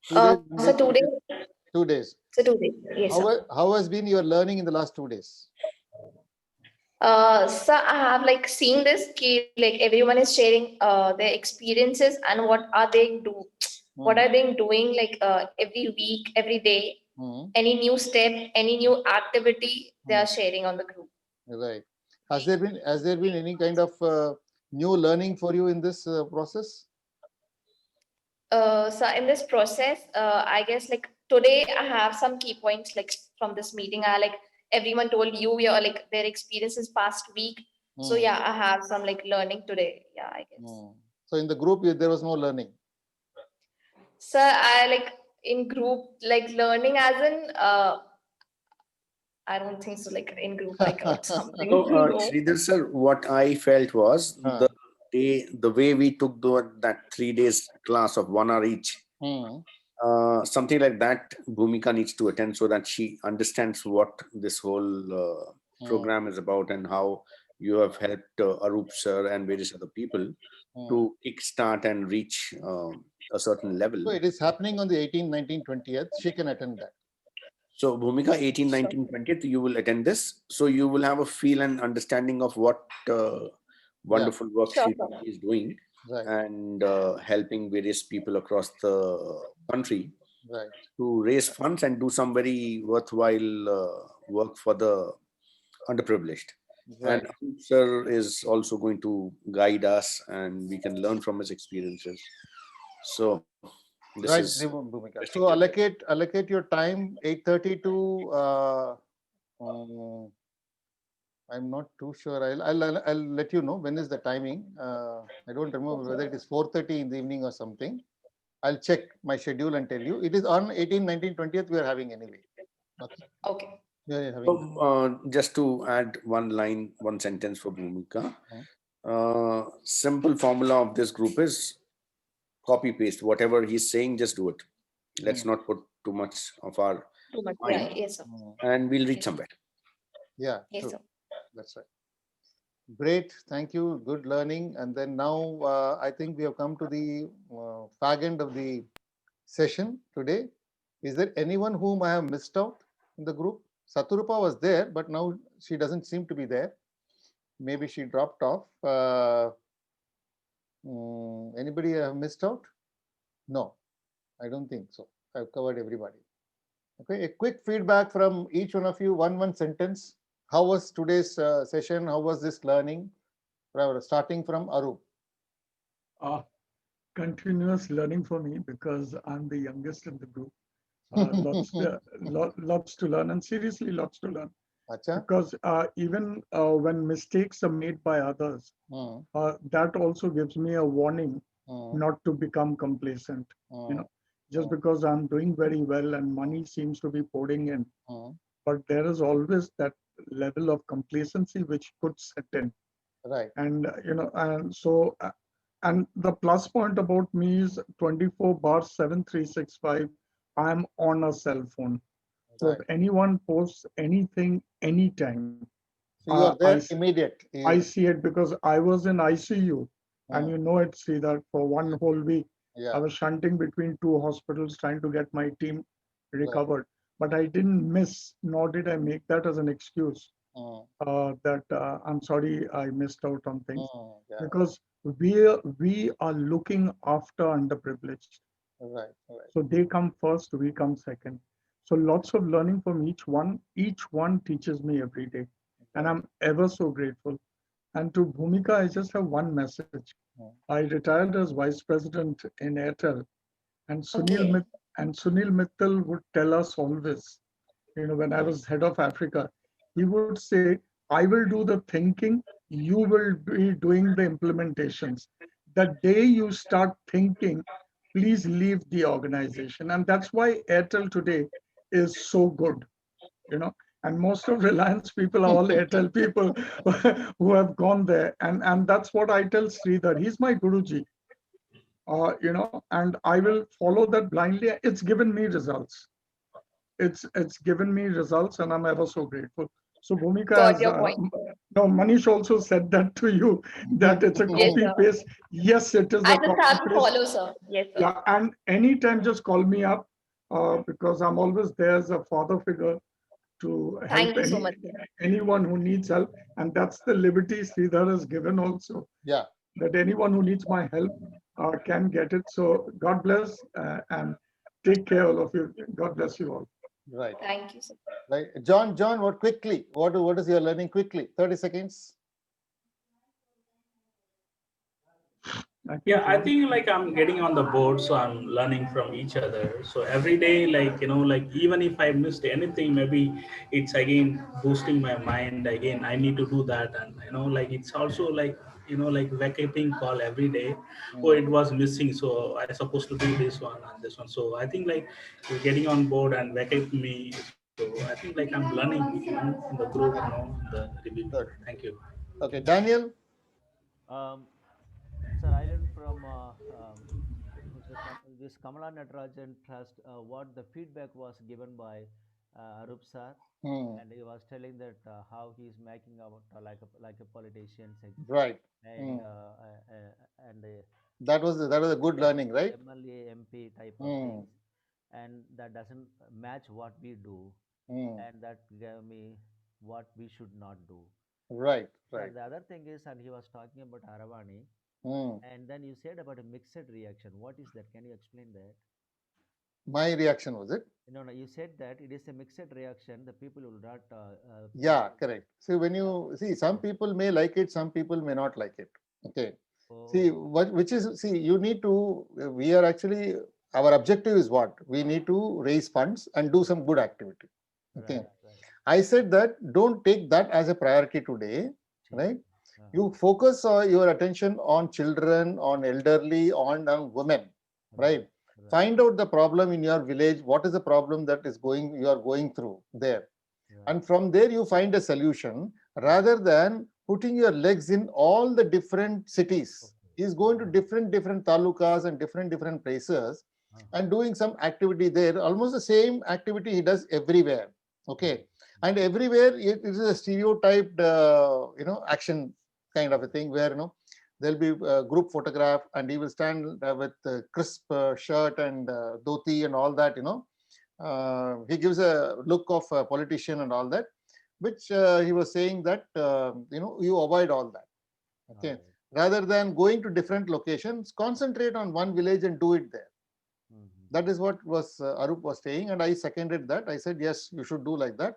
2 days, so 2 days. 2 days. So 2 days. Yes. How has been your learning in the last 2 days? So I have like seen this key, like everyone is sharing their experiences and what are they doing like every week, every day, any new step, any new activity they are sharing on the group. Right. Has there been any kind of new learning for you in this process? So in this process, I guess like today I have some key points like from this meeting. Everyone told you your like their experiences past week. So yeah, I have some like learning today. Yeah, I guess. So in the group there was no learning. So I like in group like learning as in I don't think so. Like in group I got something. So Sridhar sir, what I felt was the way we took that 3 days class of 1 hour each. Something like that Bhumika needs to attend, so that she understands what this whole program is about and how you have helped Arup sir and various other people to kickstart and reach a certain level. So it is happening on the 18th, 19th, 20th. She can attend that. So Bhumika, 18th, 19th, 20th, you will attend this. So you will have a feel and understanding of what wonderful work she is doing. And helping various people across the country to raise funds and do some very worthwhile work for the underprivileged. And Arup sir is also going to guide us, and we can learn from his experiences. So this is Bhumika. So allocate your time 8:30 to I'm not too sure. I'll let you know when is the timing. I don't remember whether it is 4:30 in the evening or something. I'll check my schedule and tell you. It is on 18, 19, 20th we are having anyway. Okay. Yeah, yeah, So, just to add one line, one sentence for Bhumika. Simple formula of this group is copy paste. Whatever he's saying, just do it. Let's not put too much of our Too much. mind, Yeah, yes, sir. and we'll reach somewhere. Yeah, Yes, true. sir. That's right. Great, thank you. Good learning. And then now I think we have come to the fag end of the session today. Is there anyone whom I have missed out in the group? Saturupa was there, but now she doesn't seem to be there. Maybe she dropped off. Anybody I have missed out? No, I don't think so. I've covered everybody. Okay, a quick feedback from each one of you, one sentence. How was today's session? How was this learning? Starting from Arup. Continuous learning for me because I'm the youngest in the group. Lots to learn, and seriously lots to learn. Achha? Because even when mistakes are made by others, that also gives me a warning not to become complacent. Just because I'm doing very well and money seems to be pouring in, but there is always that level of complacency which could set in. Right. And and so and the plus point about me is 24/7 365. I'm on a cell phone. So if anyone posts anything anytime, so you are there immediate. I see it because I was in ICU, and you know it, Sridhar, for one whole week. Yeah. I was shunting between two hospitals trying to get my team recovered. But I didn't miss, nor did I make that as an excuse that I'm sorry I missed out on things. Because we are looking after underprivileged. Right. So they come first, we come second. So lots of learning from each one. Each one teaches me every day. And I'm ever so grateful. And to Bhumika, I just have one message. I retired as vice president in Airtel. And Sunil Mittal would tell us always, when I was head of Africa, he would say, I will do the thinking, you will be doing the implementations. The day you start thinking, please leave the organization. And that's why Airtel today is so good, and most of Reliance people are all Airtel people who have gone there. And that's what I tell Sridhar. He's my Guruji, and I will follow that blindly. It's given me results. It's given me results, and I'm ever so grateful. So Bhumika, Got your point. Manish also said that to you, that it's a Yes, copy sir. paste. Yes, it is I a just copy have to paste. follow, sir. Yes, sir. Yeah, and anytime just call me up because I'm always there as a father figure to help Thank you so much, sir. anyone who needs help. And that's the liberty Sridhar has given also. Yeah. That anyone who needs my help can get it. So God bless and take care all of you. God bless you all. Right. Thank you, sir. Right. John, what quickly? What is your learning quickly? 30 seconds. Yeah, I think like I'm getting on the board, so I'm learning from each other. So every day, like even if I missed anything, maybe it's again boosting my mind. Again, I need to do that, and it's also like vacating call every day. Oh, it was missing, so I supposed to do this one and this one. So I think like you're getting on board and vacate me. So I think like I'm learning, in the group, the review. Thank you. Okay, Daniel. Sir, I learned from this Kamala Natarajan Trust what the feedback was given by Arup sir, and he was telling that how he is making out like a politician. Right. And that was a good learning, right? MLA, MP type of things, and that doesn't match what we do, and that gave me what we should not do. Right. And the other thing is, and he was talking about Aravani. And then you said about a mixed reaction. What is that? Can you explain that? My reaction, was it? No, you said that it is a mixed reaction. The people will not. Yeah, correct. So when you see, some people may like it, some people may not like it. Okay. See, you need to, we are actually, our objective is what? We need to raise funds and do some good activity. Okay. Right. I said that don't take that as a priority today, right? You focus your attention on children, on elderly, on women, right? Find out the problem in your village. What is the problem that is you are going through there? And from there you find a solution rather than putting your legs in all the different cities. He's going to different talukas and different places and doing some activity there, almost the same activity he does everywhere. Okay. And everywhere it is a stereotyped, action kind of a thing where, there'll be a group photograph and he will stand with crisp shirt and dhoti and all that, he gives a look of a politician and all that, which he was saying that, you avoid all that. Okay. Rather than going to different locations, concentrate on one village and do it there. That is what was Arup was saying, and I seconded that. I said, yes, you should do like that,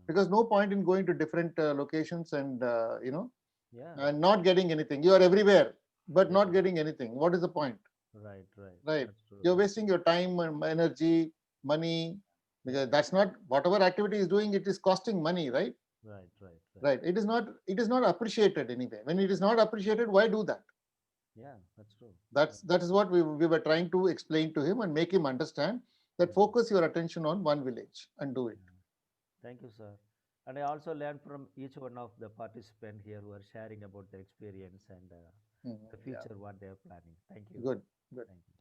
because no point in going to different locations and, and not getting anything. You are everywhere, but not getting anything. What is the point? Right. You're wasting your time and energy, money, because that's not, whatever activity is doing, it is costing money, right? Right. It is not appreciated anyway. When it is not appreciated, why do that? Yeah, that's true. That is what we were trying to explain to him and make him understand that focus your attention on one village and do it. Thank you, sir. And I also learned from each one of the participants here who are sharing about their experience and the future, what they are planning. Thank you. Good. Thank you.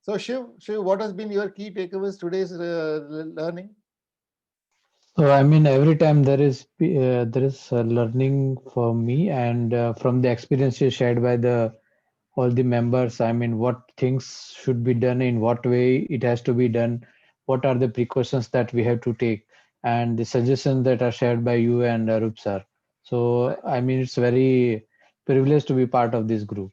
So Shiv, what has been your key takeaways today's learning? So I mean, every time there is learning for me, and from the experiences shared by all the members, I mean, what things should be done, in what way it has to be done, what are the precautions that we have to take, and the suggestions that are shared by you and Arup sir. So I mean, it's very privileged to be part of this group.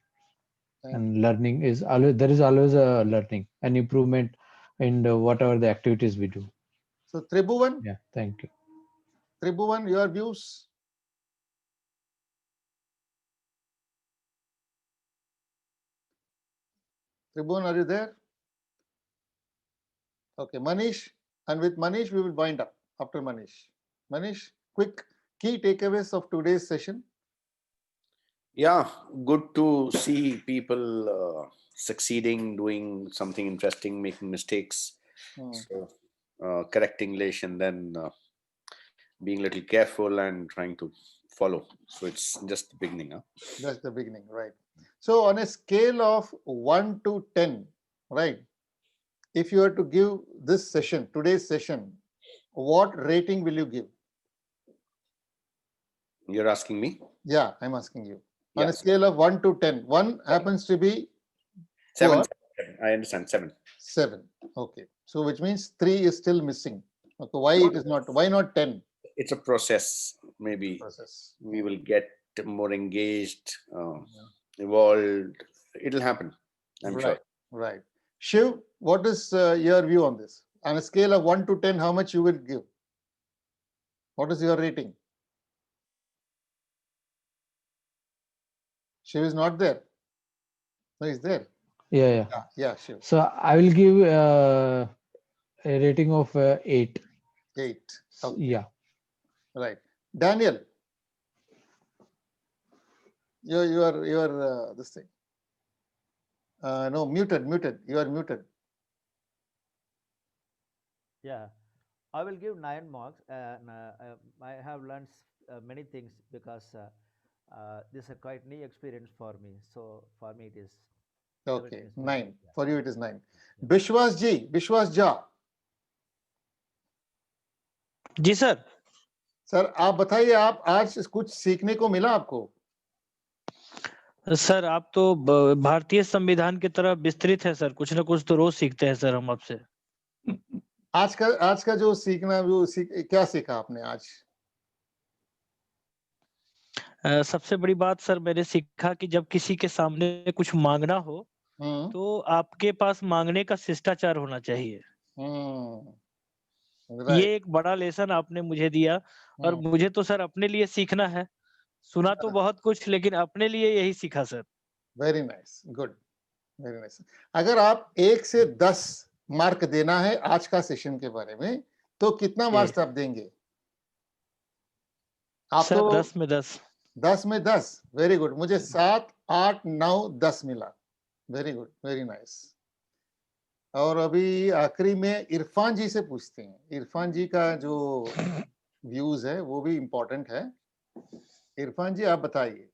And learning is always, there is always a learning and improvement in whatever the activities we do. So Tribhuvan? Yeah, thank you. Tribhuvan, your views? Tribhuvan, are you there? Okay, Manish, and with Manish we will wind up after Manish. Manish, quick key takeaways of today's session. Yeah, good to see people succeeding, doing something interesting, making mistakes, so correcting English, and then being a little careful and trying to follow. So it's just the beginning. Huh? That's the beginning, right? So on a scale of 1 to 10, right? If you were to give this session, today's session, what rating will you give? You're asking me? Yeah, I'm asking you. On a scale of 1 to 10, 1 happens to be 7. I understand, 7. 7. Okay. So which means 3 is still missing. Okay. Why it is not? Why not 10? It's a process. Maybe we will get more engaged, evolved. It'll happen. I'm sure. Right. Shiv, what is your view on this? On a scale of 1 to 10, how much you will give? What is your rating? Shiv is not there. No, he's there. Yeah. Shiv. So I will give a rating of 8. 8. Okay. Yeah. Right. Daniel, you are this thing. No, muted. You are muted. Yeah, I will give 9 marks. I have learned many things because this is a quite new experience for me. So for me it is. Okay, 9. For you it is 9. Bishwas ji, Bishwas Ja. Ji sir. Sir आप बताइए, आप आज कुछ सीखने को मिला आपको? Sir आप तो भारतीय संविधान की तरह विस्तृत है सर, कुछ ना कुछ तो रोज सीखते हैं सर हम आपसे. आज का जो सीखना, क्या सीखा आपने आज? सबसे बड़ी बात सर मैंने सीखा कि जब किसी के सामने कुछ मांगना हो तो आपके पास मांगने का शिष्टाचार होना चाहिए. ये एक बड़ा लेसन आपने मुझे दिया, और मुझे तो सर अपने लिए सीखना है. सुना तो बहुत कुछ, लेकिन अपने लिए यही सीखा sir. Very nice, good, very nice. अगर आप 1 से 10 मार्क देना है आज का सेशन के बारे में, तो कितना मार्क्स आप देंगे? आप सर, तो 10 में 10. 10 में 10. Very good. मुझे 7, 8, 9, 10 मिला. Very good, very nice. और अभी आखिरी में इरफान जी से पूछते हैं. इरफान जी का जो व्यूज है वो भी इम्पोर्टेंट है। इरफान जी आप बताइए।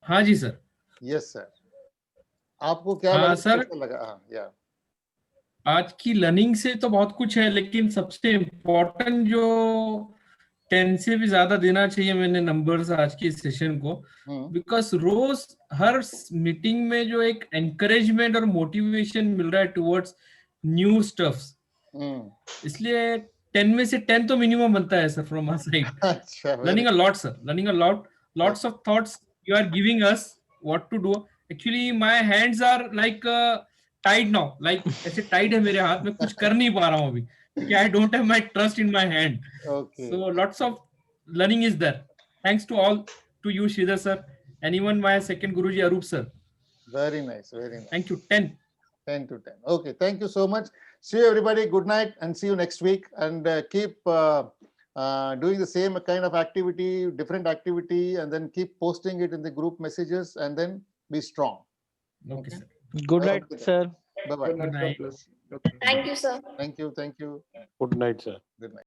हाँ जी सर। यस सर, आपको क्या हाँ लगा, सर, कैसा लगा? हाँ या आज की लर्निंग से तो बहुत कुछ है, लेकिन सबसे इम्पोर्टेंट जो 10 से भी ज्यादा देना चाहिए मैंने नंबर्स आज के सेशन को, बिकॉज रोज हर मीटिंग में जो एक एनकरेजमेंट और मोटिवेशन मिल रहा है टुवर्ड्स न्यू स्टफ्स, इसलिए 10 में से 10 तो मिनिमम बनता है सर फ्रॉम आवर साइड। अच्छा, learning a lot sir, learning a lot, lots of thoughts you are giving us what to do. Actually my hands are like tied now, like ऐसे tied है मेरे हाथ में, कुछ कर नहीं पा रहा हूँ अभी क्योंकि I don't have my trust in my hand. Okay. So lots of learning is there. Thanks to all, to you Sridhar sir, and even my second Guruji Arup sir. Very nice, very nice. Thank you. 10 to 10. Okay, thank you so much. See you everybody. Good night and see you next week. And keep doing the same kind of activity, different activity, and then keep posting it in the group messages, and then be strong. Okay, sir. Good night, sir. Bye bye. Good night. God bless. Thank you, sir. Thank you. Thank you. Good night, sir. Good night.